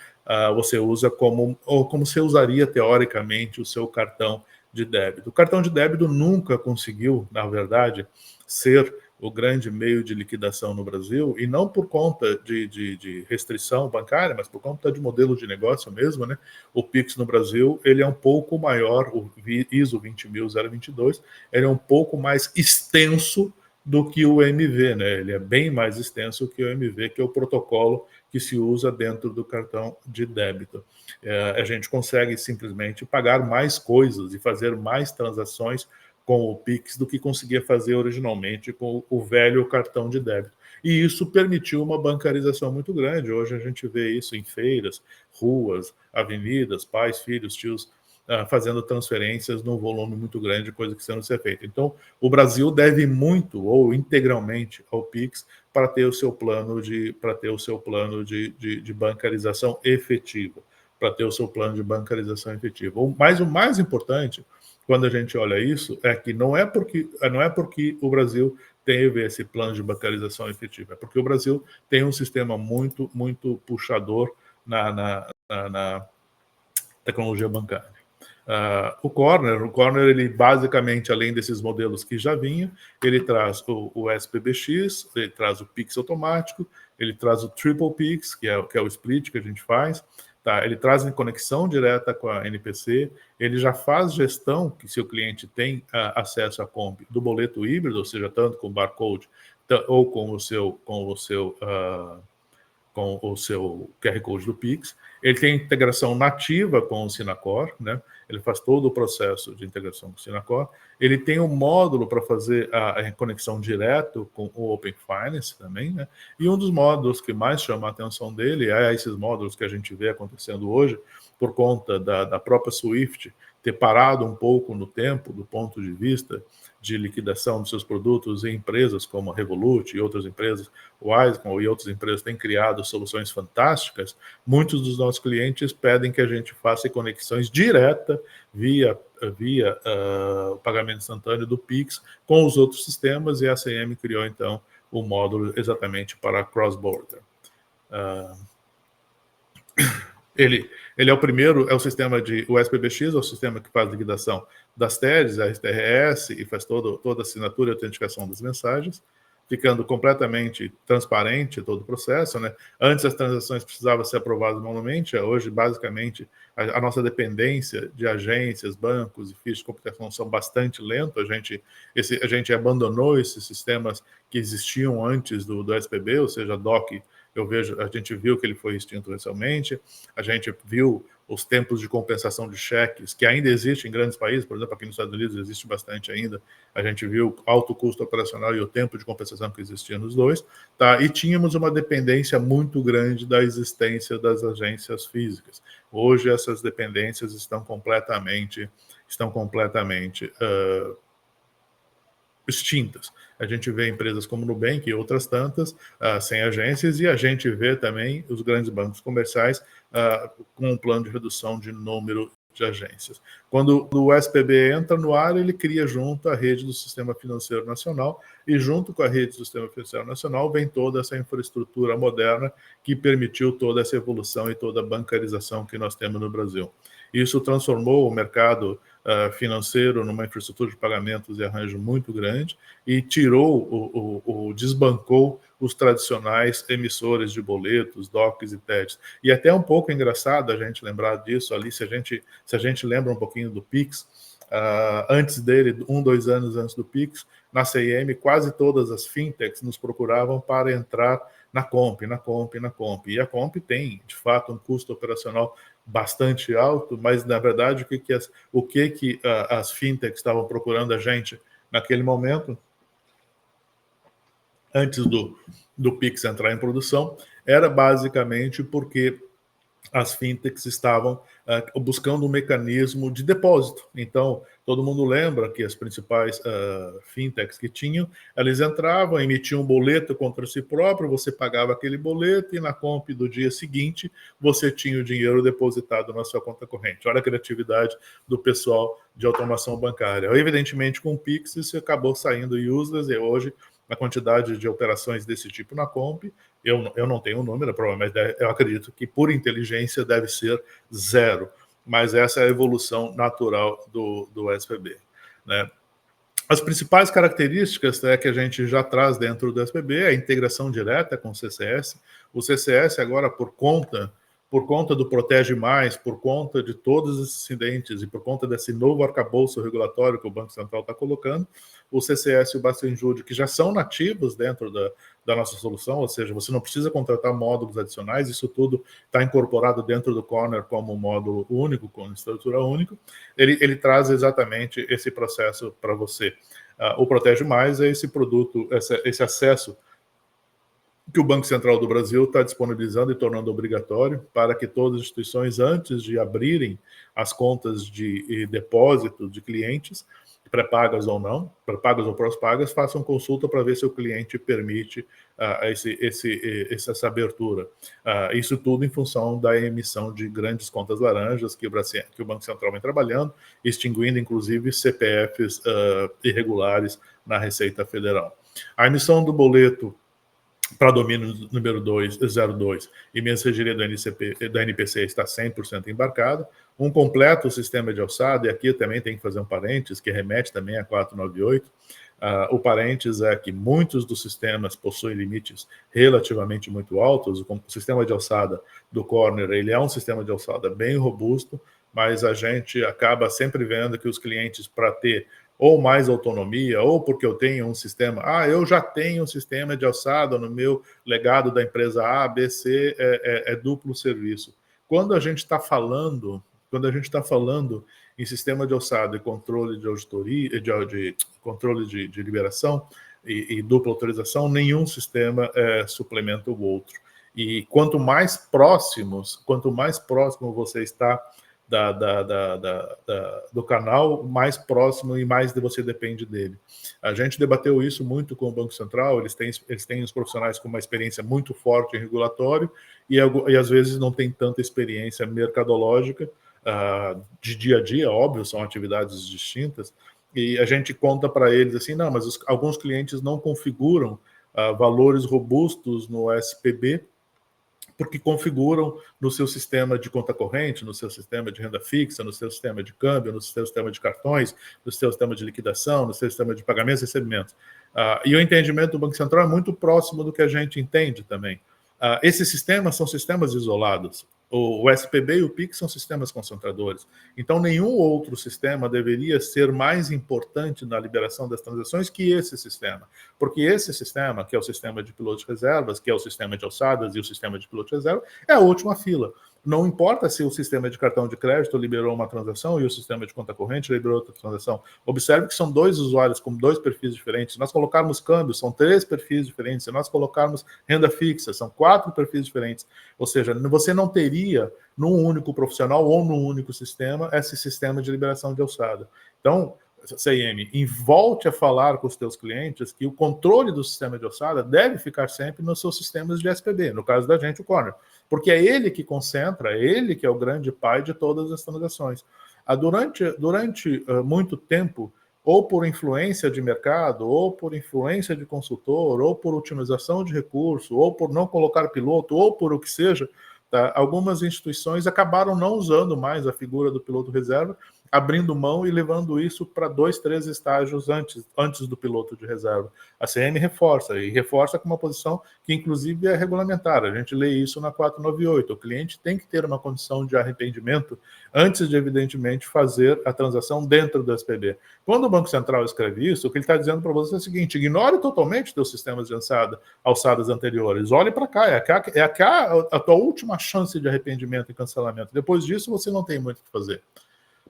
você usa como você usaria, teoricamente, o seu cartão de débito. O cartão de débito nunca conseguiu, na verdade, ser o grande meio de liquidação no Brasil, e não por conta de restrição bancária, mas por conta de modelo de negócio mesmo, né? O Pix no Brasil, ele é um pouco maior, o ISO 20022, ele é um pouco mais extenso do que o MV, né? Ele é bem mais extenso que o MV, que é o protocolo que se usa dentro do cartão de débito. A gente consegue simplesmente pagar mais coisas e fazer mais transações com o Pix do que conseguia fazer originalmente com o velho cartão de débito. E isso permitiu uma bancarização muito grande. Hoje a gente vê isso em feiras, ruas, avenidas, pais, filhos, tios, fazendo transferências num volume muito grande, coisa que precisa ser feita. Então, o Brasil deve muito ou integralmente ao Pix para ter o seu plano de bancarização efetiva, Mas o mais importante, quando a gente olha isso, é que não é porque o Brasil teve esse plano de bancarização efetiva, é porque o Brasil tem um sistema muito puxador na tecnologia bancária. O Corner, ele basicamente, além desses modelos que já vinham, ele traz o SPBX, ele traz o Pix automático, ele traz o Triple Pix, que é o split que a gente faz, tá? Ele traz em conexão direta com a NPC, ele já faz gestão, que se o cliente tem acesso à comp do boleto híbrido, ou seja, tanto com barcode ou com o seu QR Code do Pix. Ele tem integração nativa com o Sinacor, né? Ele faz todo o processo de integração com o Sinacor. Ele tem um módulo para fazer a conexão direto com o Open Finance também, né? E um dos módulos que mais chama a atenção dele é esses módulos que a gente vê acontecendo hoje, por conta da própria Swift ter parado um pouco no tempo, do ponto de vista de liquidação dos seus produtos em empresas como a Revolut e outras empresas, o Wisecom e outras empresas têm criado soluções fantásticas. Muitos dos nossos clientes pedem que a gente faça conexões diretas via o pagamento instantâneo do Pix com os outros sistemas, e a ACM criou, então, o módulo exatamente para cross-border. Ele é o primeiro, é o sistema o SPBX, é o sistema que faz liquidação das TEDs, a STRS, e faz toda a assinatura e autenticação das mensagens, ficando completamente transparente todo o processo, né? Antes as transações precisavam ser aprovadas manualmente, hoje, basicamente, a nossa dependência de agências, bancos e fichas de computação são bastante lentos. A gente abandonou esses sistemas que existiam antes do SPB, ou seja, DOC a gente viu que ele foi extinto recentemente, a gente viu os tempos de compensação de cheques, que ainda existem em grandes países, por exemplo, aqui nos Estados Unidos existe bastante ainda, a gente viu o alto custo operacional e o tempo de compensação que existia nos dois, tá? E tínhamos uma dependência muito grande da existência das agências físicas. Hoje essas dependências estão completamente extintas. A gente vê empresas como Nubank e outras tantas sem agências, e a gente vê também os grandes bancos comerciais com um plano de redução de número de agências. Quando o SPB entra no ar, ele cria junto a rede do Sistema Financeiro Nacional, e junto com a rede do Sistema Financeiro Nacional vem toda essa infraestrutura moderna que permitiu toda essa evolução e toda a bancarização que nós temos no Brasil. Isso transformou o mercado financeiro numa infraestrutura de pagamentos e arranjo muito grande e desbancou os tradicionais emissores de boletos, DOCs e TEDs. E até um pouco engraçado a gente lembrar disso ali, se a gente lembra um pouquinho do Pix, antes dele, 2 anos antes do Pix, na CIM, quase todas as fintechs nos procuravam para entrar na Comp. E a Comp tem, de fato, um custo operacional bastante alto, mas, na verdade, o que as fintechs estavam procurando a gente naquele momento, antes do Pix entrar em produção, era basicamente porque as fintechs estavam buscando um mecanismo de depósito. Então, todo mundo lembra que as principais fintechs que tinham, eles entravam, emitiam um boleto contra si próprio, você pagava aquele boleto e na Comp do dia seguinte você tinha o dinheiro depositado na sua conta corrente. Olha a criatividade do pessoal de automação bancária. Evidentemente, com o Pix, isso acabou saindo useless, e hoje a quantidade de operações desse tipo na Comp, eu não tenho um número, provavelmente eu acredito que por inteligência deve ser 0, mas essa é a evolução natural do SPB, né? As principais características que a gente já traz dentro do SPB é a integração direta com o CCS. O CCS agora, por conta do Protege Mais, por conta de todos esses incidentes e por conta desse novo arcabouço regulatório que o Banco Central está colocando, o CCS e o Bacenjude, que já são nativos dentro da nossa solução, ou seja, você não precisa contratar módulos adicionais, isso tudo está incorporado dentro do Corner como um módulo único, com estrutura única, ele traz exatamente esse processo para você. O Protege Mais é esse produto, esse acesso que o Banco Central do Brasil está disponibilizando e tornando obrigatório para que todas as instituições, antes de abrirem as contas de depósito de clientes, pré-pagas ou não, pré-pagas ou pós-pagas, façam consulta para ver se o cliente permite essa abertura. Isso tudo em função da emissão de grandes contas laranjas que o Banco Central vem trabalhando, extinguindo, inclusive, CPFs irregulares na Receita Federal. A emissão do boleto para domínio número 02 e mensageria da NPC está 100% embarcado. Um completo sistema de alçada, e aqui eu também tenho que fazer um parênteses, que remete também a 498. O parênteses é que muitos dos sistemas possuem limites relativamente muito altos. O sistema de alçada do Corner, ele é um sistema de alçada bem robusto, mas a gente acaba sempre vendo que os clientes, para ter ou mais autonomia, ou porque eu tenho um sistema, eu já tenho um sistema de alçada no meu legado da empresa A, B, C, é duplo serviço. Quando a gente está falando em sistema de alçada e controle de auditoria, controle de liberação e dupla autorização, nenhum sistema suplementa o outro. E quanto mais próximo você está do canal, mais próximo e mais você depende dele. A gente debateu isso muito com o Banco Central, eles têm os profissionais com uma experiência muito forte em regulatório e às vezes não tem tanta experiência mercadológica de dia a dia, óbvio, são atividades distintas, e a gente conta para eles assim, não, mas alguns clientes não configuram valores robustos no SPB, porque configuram no seu sistema de conta corrente, no seu sistema de renda fixa, no seu sistema de câmbio, no seu sistema de cartões, no seu sistema de liquidação, no seu sistema de pagamentos e recebimentos. E o entendimento do Banco Central é muito próximo do que a gente entende também. Esses sistemas são sistemas isolados. O SPB e o PIX são sistemas concentradores. Então, nenhum outro sistema deveria ser mais importante na liberação das transações que esse sistema. Porque esse sistema, que é o sistema de piloto de reservas, que é o sistema de alçadas e o sistema de piloto de reserva, é a última fila. Não importa se o sistema de cartão de crédito liberou uma transação e o sistema de conta corrente liberou outra transação. Observe que são dois usuários com dois perfis diferentes. Se nós colocarmos câmbio, são 3 perfis diferentes. Se nós colocarmos renda fixa, são 4 perfis diferentes. Ou seja, você não teria num único profissional ou num único sistema esse sistema de liberação de alçada. Então, CIM, volte a falar com os teus clientes que o controle do sistema de alçada deve ficar sempre nos seus sistemas de SPB, no caso da gente, o Corner, porque é ele que concentra, é ele que é o grande pai de todas as transações. Durante muito tempo, ou por influência de mercado, ou por influência de consultor, ou por otimização de recurso, ou por não colocar piloto, ou por o que seja, tá? Algumas instituições acabaram não usando mais a figura do piloto reserva, abrindo mão e levando isso para 2, 3 estágios antes do piloto de reserva. A CM reforça com uma posição que, inclusive, é regulamentar. A gente lê isso na 498. O cliente tem que ter uma condição de arrependimento antes de, evidentemente, fazer a transação dentro do SPB. Quando o Banco Central escreve isso, o que ele está dizendo para você é o seguinte: ignore totalmente os teus sistemas de alçadas anteriores. Olhe para cá, é a tua última chance de arrependimento e cancelamento. Depois disso, você não tem muito o que fazer.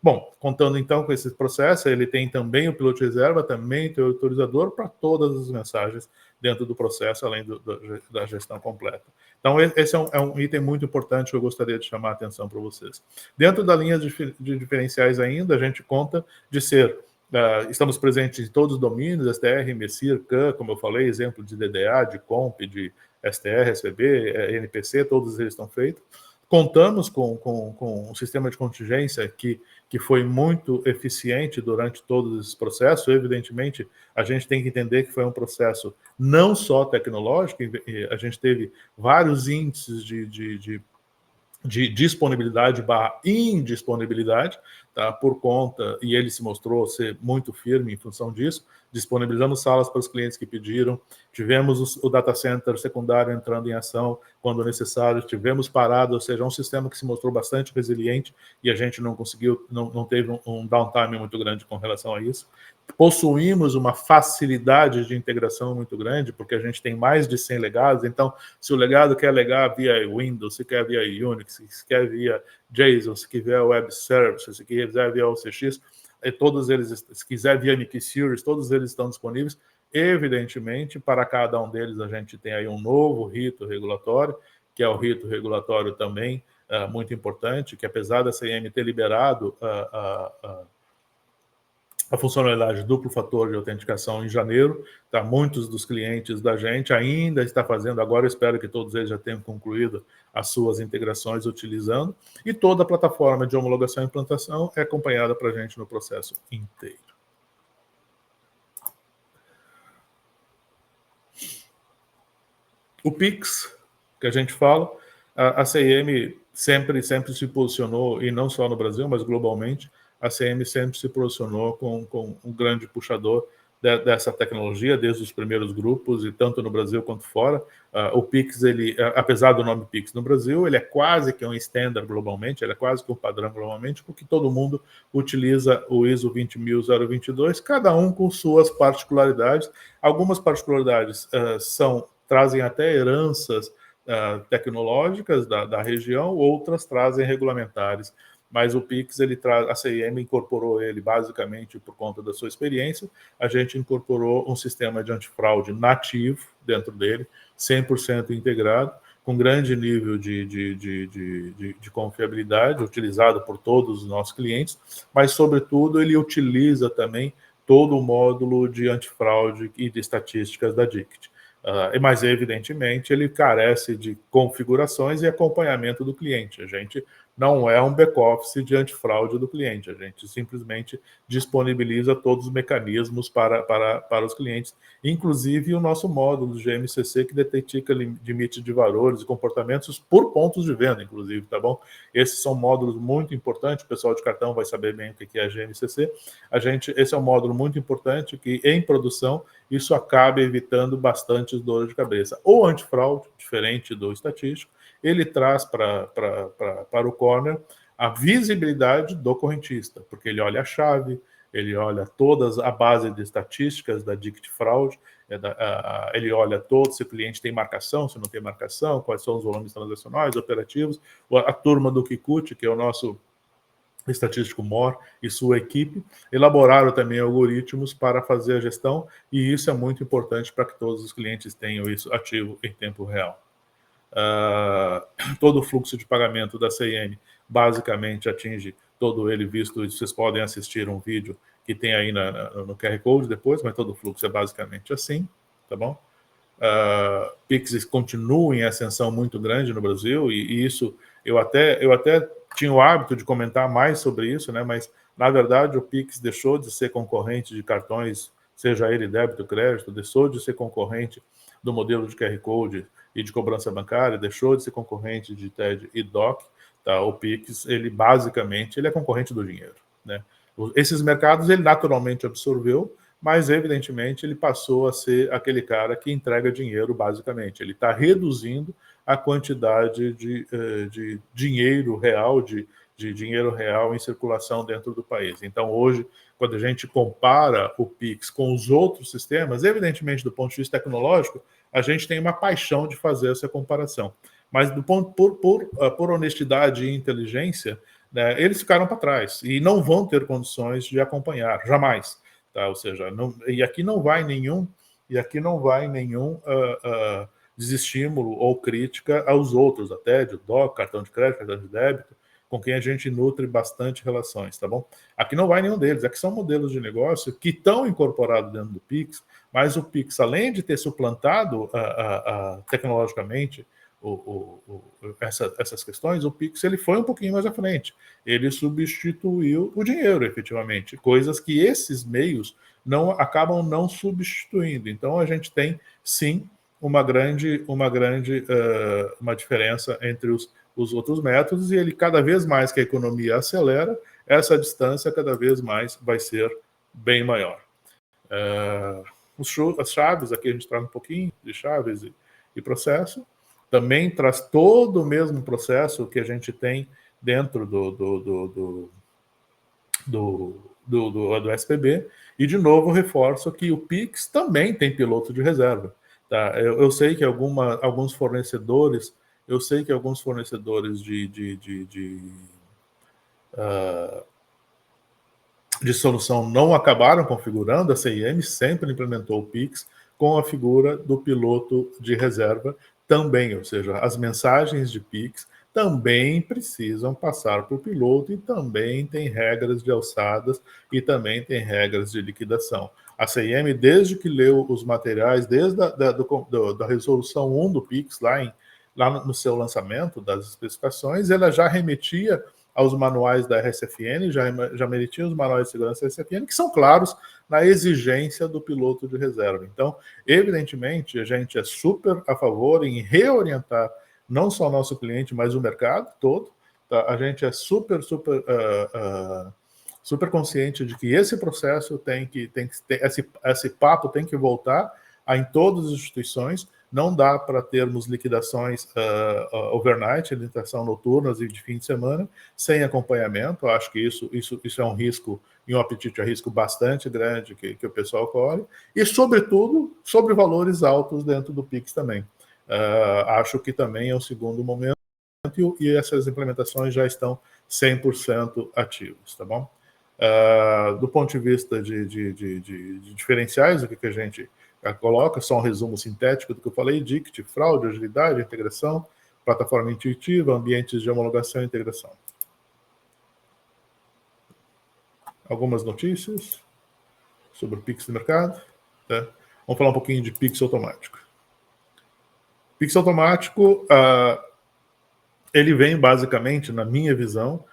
Bom, contando então com esse processo, ele tem também o piloto de reserva, também tem o autorizador para todas as mensagens dentro do processo, além da gestão completa. Então, esse é um item muito importante que eu gostaria de chamar a atenção para vocês. Dentro da linha de diferenciais ainda, a gente conta de ser, estamos presentes em todos os domínios, STR, MESIR, CAN, como eu falei, exemplo de DDA, de COMP, de STR, SPB, NPC, todos eles estão feitos. Contamos com um sistema de contingência que foi muito eficiente durante todo esse processo. Evidentemente, a gente tem que entender que foi um processo não só tecnológico, a gente teve vários índices de disponibilidade / indisponibilidade, tá, por conta, e ele se mostrou ser muito firme em função disso. Disponibilizamos salas para os clientes que pediram, tivemos o data center secundário entrando em ação quando necessário, tivemos parado, ou seja, um sistema que se mostrou bastante resiliente e a gente não conseguiu, não teve um downtime muito grande com relação a isso. Possuímos uma facilidade de integração muito grande, porque a gente tem mais de 100 legados. Então, se o legado quer legar via Windows, se quer via Unix, se quer via JSON, se quiser Web Services, se quiser via OCX, todos eles, se quiser via Nick Series, todos eles estão disponíveis. Evidentemente, para cada um deles a gente tem aí um novo rito regulatório, que é o rito regulatório também muito importante, que apesar da CM ter liberado a funcionalidade duplo fator de autenticação em janeiro, tá? Muitos dos clientes da gente ainda está fazendo, agora eu espero que todos eles já tenham concluído as suas integrações utilizando, e toda a plataforma de homologação e implantação é acompanhada para a gente no processo inteiro. O PIX, que a gente fala, a CM sempre se posicionou, e não só no Brasil, mas globalmente, a CM sempre se posicionou com um grande puxador dessa tecnologia, desde os primeiros grupos, e tanto no Brasil quanto fora. O PIX, ele, apesar do nome PIX no Brasil, ele é quase que um standard globalmente, ele é quase que um padrão globalmente, porque todo mundo utiliza o ISO 20022, cada um com suas particularidades. Algumas particularidades trazem até heranças tecnológicas da região, outras trazem regulamentares. Mas o PIX, a CIM incorporou ele basicamente por conta da sua experiência. A gente incorporou um sistema de antifraude nativo dentro dele, 100% integrado, com grande nível de confiabilidade, utilizado por todos os nossos clientes, mas, sobretudo, ele utiliza também todo o módulo de antifraude e de estatísticas da DICT. Mas, evidentemente, ele carece de configurações e acompanhamento do cliente. A gente não é um back-office de antifraude do cliente. A gente simplesmente disponibiliza todos os mecanismos para os clientes, inclusive o nosso módulo de GMCC, que detecta limite de valores e comportamentos por pontos de venda, inclusive, tá bom? Esses são módulos muito importantes, o pessoal de cartão vai saber bem o que é a GMCC. Esse é um módulo muito importante que, em produção, isso acaba evitando bastante dores de cabeça. O antifraude, diferente do estatístico, ele traz para o corner a visibilidade do correntista, porque ele olha a chave, ele olha toda a base de estatísticas da Dict Fraud, ele olha todo, se o cliente tem marcação, se não tem marcação, quais são os volumes transacionais, operativos, a turma do Kikuchi, que é o nosso estatístico MOR e sua equipe, elaboraram também algoritmos para fazer a gestão, e isso é muito importante para que todos os clientes tenham isso ativo em tempo real. Todo o fluxo de pagamento da CIN basicamente atinge todo ele visto, vocês podem assistir um vídeo que tem aí no QR Code depois, mas todo o fluxo é basicamente assim, tá bom? Pix continua em ascensão muito grande no Brasil, e isso eu até tinha o hábito de comentar mais sobre isso, né? Mas na verdade o Pix deixou de ser concorrente de cartões, seja ele débito, crédito, deixou de ser concorrente do modelo de QR Code e de cobrança bancária, deixou de ser concorrente de TED e DOC, tá? O Pix, ele basicamente, ele é concorrente do dinheiro, né? Esses mercados ele naturalmente absorveu, mas evidentemente ele passou a ser aquele cara que entrega dinheiro basicamente. Ele está reduzindo a quantidade de dinheiro real, de dinheiro real em circulação dentro do país. Então hoje, quando a gente compara o Pix com os outros sistemas, evidentemente do ponto de vista tecnológico, a gente tem uma paixão de fazer essa comparação. Mas por honestidade e inteligência, né, eles ficaram para trás e não vão ter condições de acompanhar, jamais. Tá? Ou seja, e aqui não vai nenhum desestímulo ou crítica aos outros, até de DOC, cartão de crédito, cartão de débito, com quem a gente nutre bastante relações, tá bom? Aqui não vai nenhum deles, aqui são modelos de negócio que estão incorporados dentro do Pix, mas o Pix, além de ter suplantado tecnologicamente essas questões, o Pix ele foi um pouquinho mais à frente. Ele substituiu o dinheiro, efetivamente, coisas que esses meios acabam não substituindo. Então, a gente tem, sim, uma diferença entre os outros métodos, e ele, cada vez mais que a economia acelera, essa distância cada vez mais vai ser bem maior. As chaves, aqui a gente traz um pouquinho de chaves e processo, também traz todo o mesmo processo que a gente tem dentro do SPB, e de novo reforço que o Pix também tem piloto de reserva. Tá? Eu sei que alguns fornecedores, de solução não acabaram configurando, a CIM sempre implementou o Pix com a figura do piloto de reserva também, ou seja, as mensagens de Pix também precisam passar por piloto e também tem regras de alçadas e também tem regras de liquidação. A CIM, desde que leu os materiais, desde da resolução 1 do Pix, lá no seu lançamento das especificações, ela já remetia aos manuais da RSFN, já meretia os manuais de segurança da RSFN, que são claros na exigência do piloto de reserva. Então, evidentemente, a gente é super a favor em reorientar não só o nosso cliente, mas o mercado todo. Tá? A gente é super consciente de que esse processo esse papo tem que voltar em todas as instituições. Não dá para termos liquidações overnight, limitação noturnas e de fim de semana, sem acompanhamento. Eu acho que isso é um risco e um apetite a risco bastante grande que o pessoal corre. E, sobretudo, sobre valores altos dentro do Pix também. Acho que também é o segundo momento e essas implementações já estão 100% ativas, tá bom? Do ponto de vista de diferenciais, o que a gente coloca, só um resumo sintético do que eu falei: Dict, fraude, agilidade, integração, plataforma intuitiva, ambientes de homologação e integração. Algumas notícias sobre o Pix no mercado. Tá? Vamos falar um pouquinho de Pix automático. Pix automático, ele vem basicamente, na minha visão,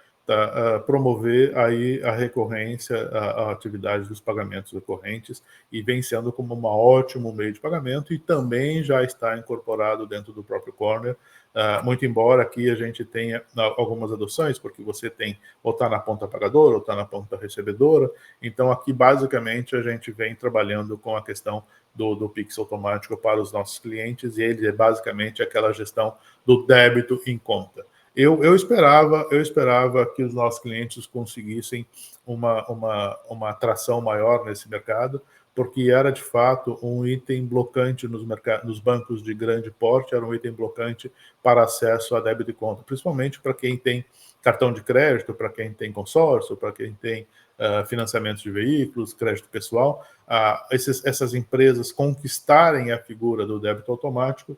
promover aí a recorrência, a atividade dos pagamentos recorrentes, e vem sendo como um ótimo meio de pagamento, e também já está incorporado dentro do próprio Corner, muito embora aqui a gente tenha algumas adoções, porque você tem ou está na ponta pagadora, ou está na ponta recebedora. Então aqui basicamente a gente vem trabalhando com a questão do Pix automático para os nossos clientes, e ele é basicamente aquela gestão do débito em conta. Eu esperava que os nossos clientes conseguissem uma atração maior nesse mercado, porque era de fato um item blocante nos bancos de grande porte, era um item blocante para acesso a débito e conta, principalmente para quem tem cartão de crédito, para quem tem consórcio, para quem tem financiamentos de veículos, crédito pessoal. Essas empresas conquistarem a figura do débito automático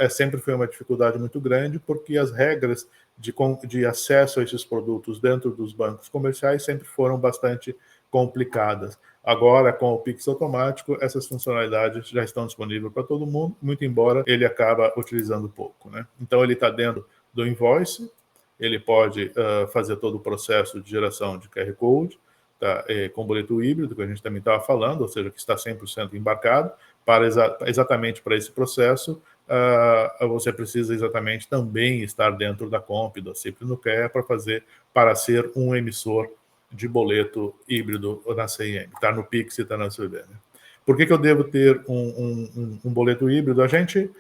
sempre foi uma dificuldade muito grande, porque as regras de acesso a esses produtos dentro dos bancos comerciais sempre foram bastante complicadas. Agora, com o Pix automático, essas funcionalidades já estão disponíveis para todo mundo, muito embora ele acaba utilizando pouco, né? Então, ele está dentro do invoice, ele pode fazer todo o processo de geração de QR Code, tá? Com boleto híbrido, que a gente também estava falando, ou seja, que está 100% embarcado, exatamente para esse processo. Você precisa exatamente também estar dentro da Comp, da Simples no CREA, para ser um emissor de boleto híbrido na CIM, está no Pix e está na CVM. Por que eu devo ter um boleto híbrido? A gente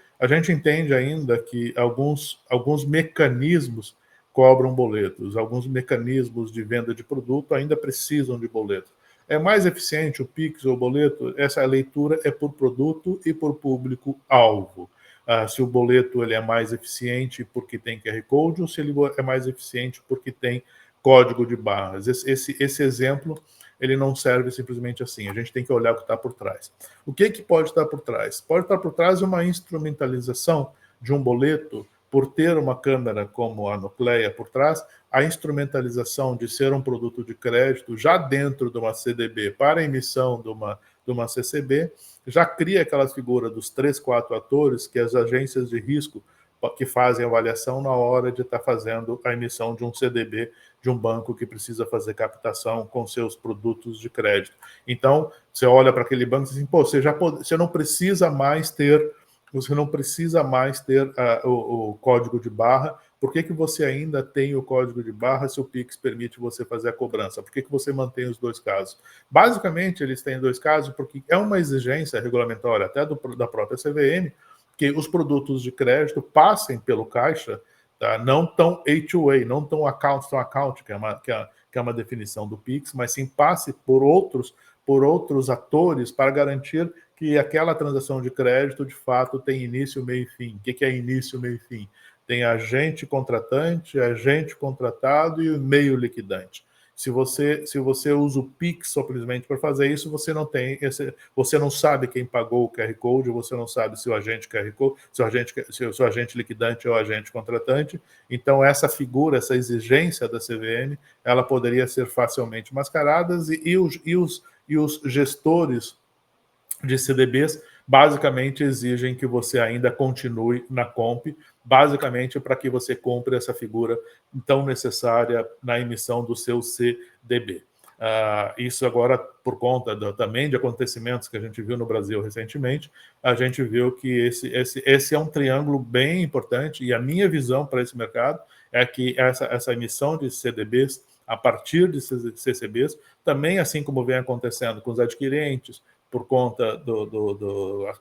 entende ainda que alguns mecanismos cobram boletos, alguns mecanismos de venda de produto ainda precisam de boleto. É mais eficiente o Pix ou o boleto? Essa leitura é por produto e por público-alvo. Se o boleto ele é mais eficiente porque tem QR Code, ou se ele é mais eficiente porque tem código de barras. Esse exemplo ele não serve simplesmente assim, a gente tem que olhar o que está por trás. O que pode estar por trás? Pode estar por trás uma instrumentalização de um boleto, por ter uma câmera como a Nucleia por trás, a instrumentalização de ser um produto de crédito já dentro de uma CDB para emissão de uma CCB, já cria aquela figura dos 3, 4 atores que as agências de risco que fazem avaliação na hora de estar fazendo a emissão de um CDB de um banco que precisa fazer captação com seus produtos de crédito. Então, você olha para aquele banco e diz assim, pô, você não precisa mais ter o código de barra. Por que você ainda tem o código de barra se o Pix permite você fazer a cobrança? Por que você mantém os dois casos? Basicamente, eles têm dois casos porque é uma exigência regulatória até da própria CVM que os produtos de crédito passem pelo caixa, tá? Não tão A2A, não tão account to account, que é uma definição do Pix, mas sim passe por outros atores para garantir que aquela transação de crédito, de fato, tem início, meio e fim. O que é início, meio e fim? Tem agente contratante, agente contratado e meio liquidante. Se você usa o Pix simplesmente para fazer isso, você não sabe quem pagou o QR Code, você não sabe se o agente QR Code, se o agente liquidante ou o agente contratante. Então, essa figura, essa exigência da CVM, ela poderia ser facilmente mascarada, e os gestores de CDBs basicamente exigem que você ainda continue na Comp, basicamente para que você compre essa figura tão necessária na emissão do seu CDB. Isso agora, por conta também de acontecimentos que a gente viu no Brasil recentemente, a gente viu que esse é um triângulo bem importante, e a minha visão para esse mercado é que essa emissão de CDBs a partir de CCBs, também assim como vem acontecendo com os adquirentes, por conta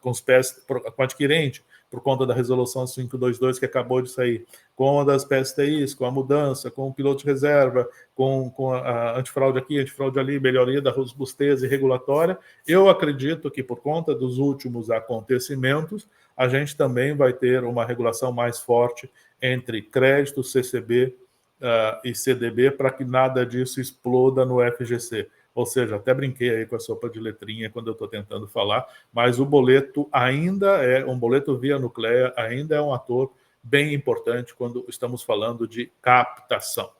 com o adquirente, por conta da resolução 522 que acabou de sair, com a das PSTIs, com a mudança, com o piloto de reserva, com a antifraude aqui, antifraude ali, melhoria da robustez regulatória, eu acredito que por conta dos últimos acontecimentos, a gente também vai ter uma regulação mais forte entre crédito, CCB e CDB, para que nada disso exploda no FGC. Ou seja, até brinquei aí com a sopa de letrinha quando eu estou tentando falar, mas o boleto ainda um boleto via Nucleia, ainda é um ator bem importante quando estamos falando de captação.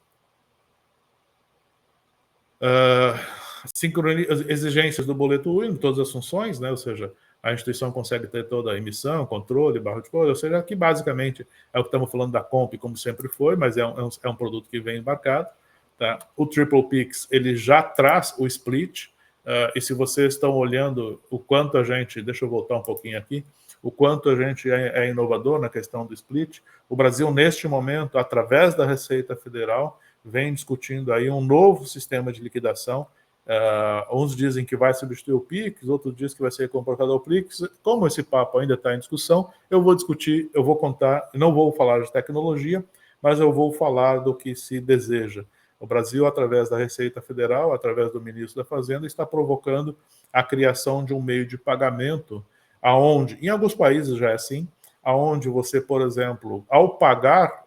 Exigências do boleto único, todas as funções, né? Ou seja, a instituição consegue ter toda a emissão, controle, barra de coisa, ou seja, que basicamente é o que estamos falando da Comp, como sempre foi, mas é um produto que vem embarcado. Tá? O Triple Pix, ele já traz o split, e se vocês estão olhando o quanto a gente, deixa eu voltar um pouquinho aqui, o quanto a gente é inovador na questão do split, o Brasil, neste momento, através da Receita Federal, vem discutindo aí um novo sistema de liquidação. Uns dizem que vai substituir o PIX, outros dizem que vai ser comportado ao PIX. Como esse papo ainda está em discussão, eu vou discutir, eu vou contar, não vou falar de tecnologia, mas eu vou falar do que se deseja. O Brasil, através da Receita Federal, através do ministro da Fazenda, está provocando a criação de um meio de pagamento, aonde, em alguns países já é assim, aonde você, por exemplo, ao pagar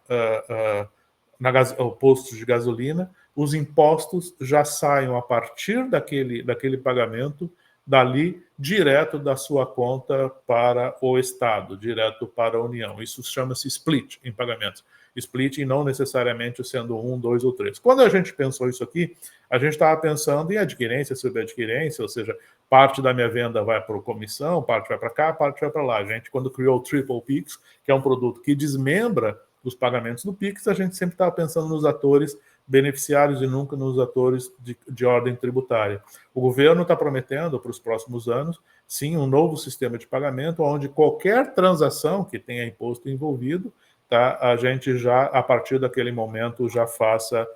postos de gasolina, os impostos já saem a partir daquele pagamento, dali, direto da sua conta para o Estado, direto para a União. Isso chama-se split em pagamentos. Split e não necessariamente sendo 1, 2 ou 3. Quando a gente pensou isso aqui, a gente estava pensando em adquirência, subadquirência, ou seja, parte da minha venda vai para a comissão, parte vai para cá, parte vai para lá. A gente, quando criou o Triple Pix, que é um produto que desmembra os pagamentos do Pix, a gente sempre estava pensando nos atores beneficiários e nunca nos atores de ordem tributária. O governo está prometendo para os próximos anos, sim, um novo sistema de pagamento, onde qualquer transação que tenha imposto envolvido, tá, a gente já, a partir daquele momento, já faça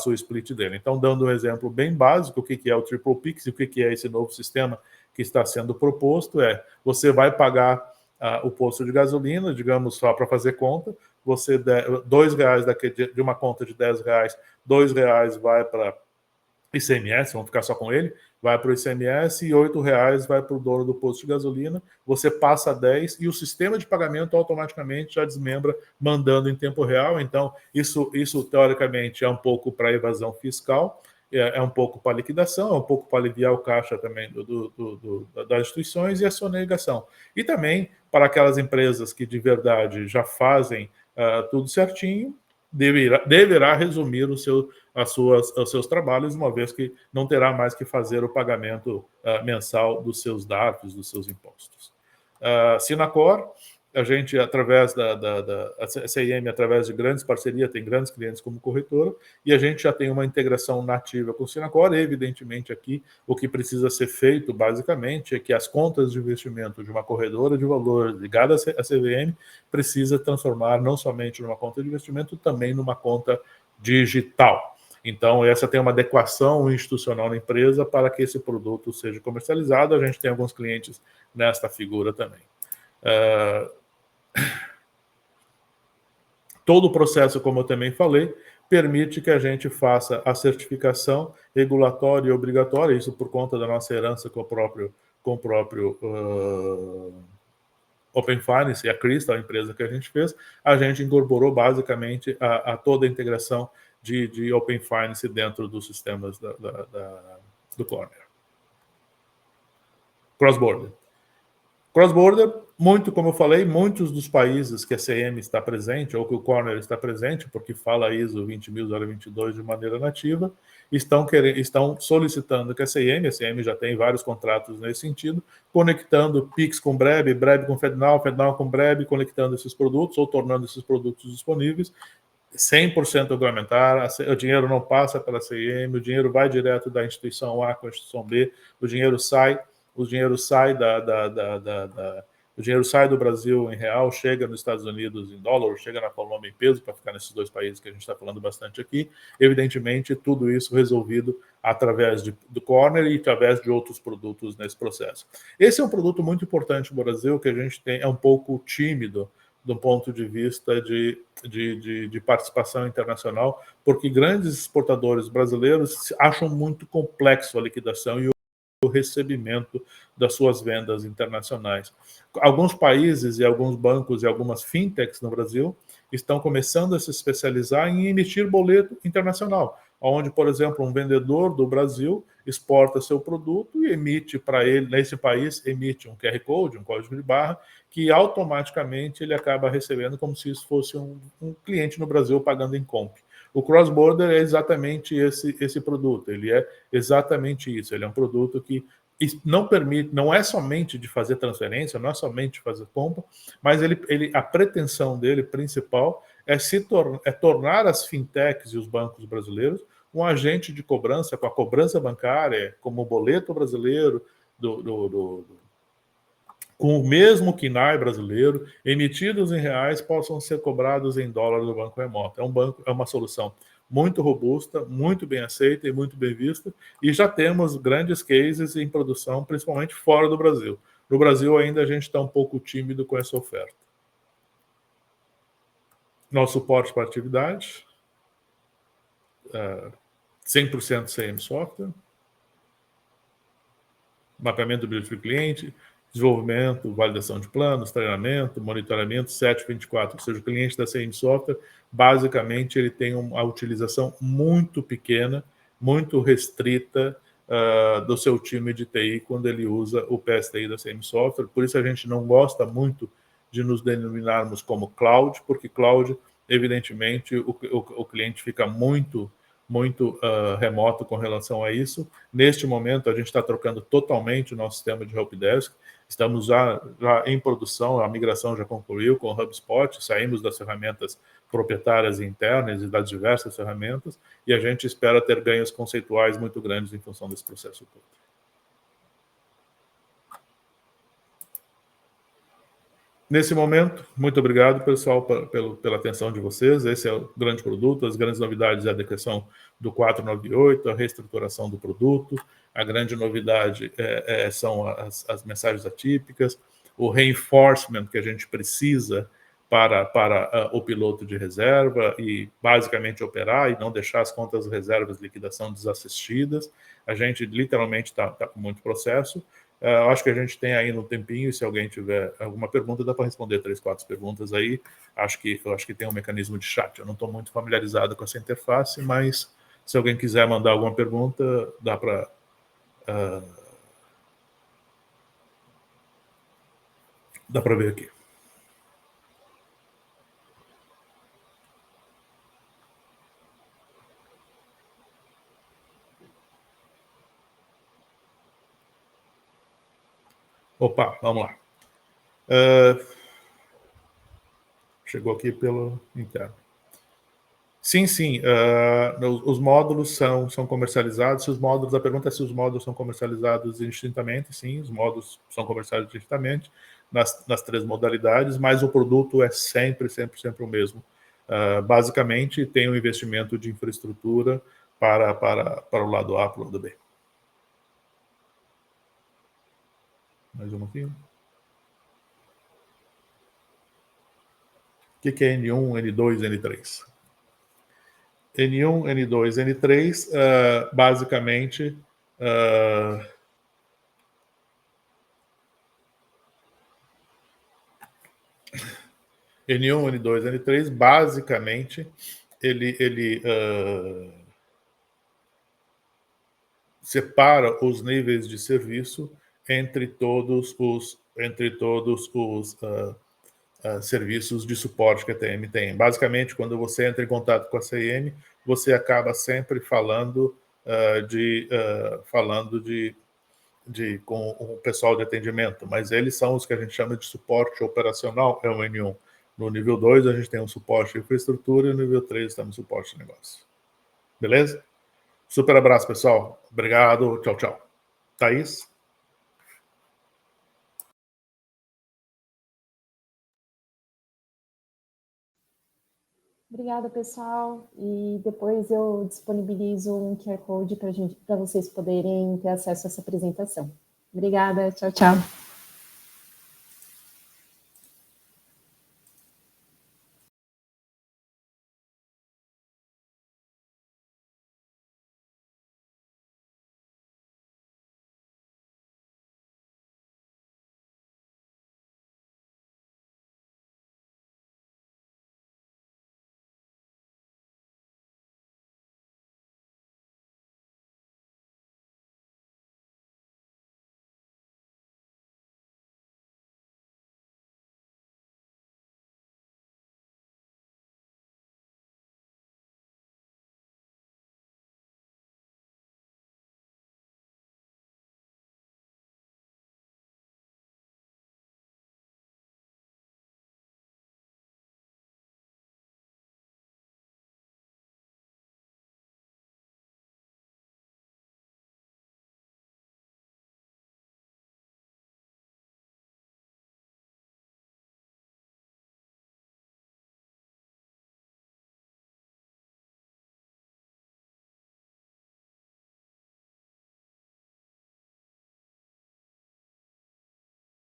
o split dele. Então, dando um exemplo bem básico, o que é o Triple Pix e o que é esse novo sistema que está sendo proposto, você vai pagar o posto de gasolina, digamos, só para fazer conta, você R$2 de uma conta de R$10, R$2 vai para ICMS, vamos ficar só com ele, vai para o ICMS e R$8 vai para o dono do posto de gasolina, você passa 10 e o sistema de pagamento automaticamente já desmembra, mandando em tempo real. Então, isso teoricamente é um pouco para evasão fiscal, é um pouco para liquidação, é um pouco para aliviar o caixa também das instituições e a sonegação. E também para aquelas empresas que de verdade já fazem tudo certinho, deverá resumir os seus trabalhos, uma vez que não terá mais que fazer o pagamento mensal dos seus DARFs, dos seus impostos. Sinacor, a gente, através a CIM, através de grandes parcerias, tem grandes clientes como corretora, e a gente já tem uma integração nativa com o Sinacor. Evidentemente, aqui, o que precisa ser feito, basicamente, é que as contas de investimento de uma corretora de valores ligada à CVM precisa transformar não somente numa conta de investimento, também numa conta digital. Então, essa tem uma adequação institucional na empresa para que esse produto seja comercializado. A gente tem alguns clientes nesta figura também. Todo o processo, como eu também falei, permite que a gente faça a certificação regulatória e obrigatória, isso por conta da nossa herança com o próprio Open Finance e a Crystal, a empresa que a gente fez. A gente incorporou basicamente a toda a integração de Open Finance dentro dos sistemas do Corner. Cross-border. Cross-border, muito como eu falei, muitos dos países que a CM está presente, ou que o Corner está presente, porque fala ISO 20022 de maneira nativa, estão solicitando que a CM já tem vários contratos nesse sentido, conectando PIX com BREB, BREB com FedNow, FedNow com BREB, conectando esses produtos, ou tornando esses produtos disponíveis, 100% regulamentar, o dinheiro não passa pela CM, o dinheiro vai direto da instituição A com a instituição B, o dinheiro sai o dinheiro sai do Brasil em real, chega nos Estados Unidos em dólar, chega na Colômbia em peso, para ficar nesses dois países que a gente está falando bastante aqui. Evidentemente, tudo isso resolvido através do Corner e através de outros produtos nesse processo. Esse é um produto muito importante no Brasil, que a gente é um pouco tímido do ponto de vista de participação internacional, porque grandes exportadores brasileiros acham muito complexo a liquidação e o recebimento das suas vendas internacionais. Alguns países e alguns bancos e algumas fintechs no Brasil estão começando a se especializar em emitir boleto internacional, onde, por exemplo, um vendedor do Brasil exporta seu produto e emite para ele, nesse país, emite um QR Code, um código de barra, que automaticamente ele acaba recebendo como se isso fosse um cliente no Brasil pagando em Comp. O cross-border é exatamente esse produto, ele é exatamente isso, ele é um produto que não permite, não é somente de fazer transferência, não é somente de fazer compra, mas a pretensão dele principal é tornar as fintechs e os bancos brasileiros um agente de cobrança, com a cobrança bancária, como o boleto brasileiro, com o mesmo KNAI brasileiro, emitidos em reais, possam ser cobrados em dólar do banco remoto. É uma solução muito robusta, muito bem aceita e muito bem vista, e já temos grandes cases em produção, principalmente fora do Brasil. No Brasil ainda a gente está um pouco tímido com essa oferta. Nosso suporte para atividade, 100% CM Software, mapeamento do perfil do cliente, desenvolvimento, validação de planos, treinamento, monitoramento, 7/24, ou seja, o cliente da CM Software, basicamente, ele tem uma utilização muito pequena, muito restrita do seu time de TI quando ele usa o PSTI da CM Software. Por isso a gente não gosta muito de nos denominarmos como cloud, porque cloud, evidentemente, o cliente fica muito remoto com relação a isso. Neste momento, a gente está trocando totalmente o nosso sistema de helpdesk. Estamos já em produção, a migração já concluiu com o HubSpot, saímos das ferramentas proprietárias internas e das diversas ferramentas, e a gente espera ter ganhos conceituais muito grandes em função desse processo todo. Nesse momento, muito obrigado, pessoal, pela atenção de vocês. Esse é o grande produto. As grandes novidades é a adequação do 498, a reestruturação do produto. A grande novidade são as mensagens atípicas, o reinforcement que a gente precisa para o piloto de reserva e basicamente operar e não deixar as contas reservas de liquidação desassistidas. A gente literalmente está com muito processo. Eu acho que a gente tem aí no tempinho, e se alguém tiver alguma pergunta, dá para responder 3, 4 perguntas aí. Eu acho que tem um mecanismo de chat. Eu não estou muito familiarizado com essa interface, mas se alguém quiser mandar alguma pergunta, dá para ver aqui. Opa, vamos lá. Chegou aqui pelo interno. Sim. Os módulos são comercializados. A pergunta é se os módulos são comercializados indistintamente. Sim, os módulos são comercializados indistintamente nas 3 modalidades, mas o produto é sempre o mesmo. Basicamente, tem um investimento de infraestrutura para o lado A, para o lado B. Mais um aqui. O que é N1, N2, N3? N1, N2, N3, basicamente, N1, N2, N3, basicamente, ele separa os níveis de serviço entre todos os serviços de suporte que a TM tem. Basicamente, quando você entra em contato com a CM, você acaba sempre falando com o pessoal de atendimento, mas eles são os que a gente chama de suporte operacional, é o N1. No nível 2, a gente tem um suporte de infraestrutura, e no nível 3 estamos no suporte de negócio. Beleza? Super abraço, pessoal. Obrigado. Tchau, tchau. Thaís?
Obrigada, pessoal. E depois eu disponibilizo um QR Code para vocês poderem ter acesso a essa apresentação. Obrigada. Tchau, tchau.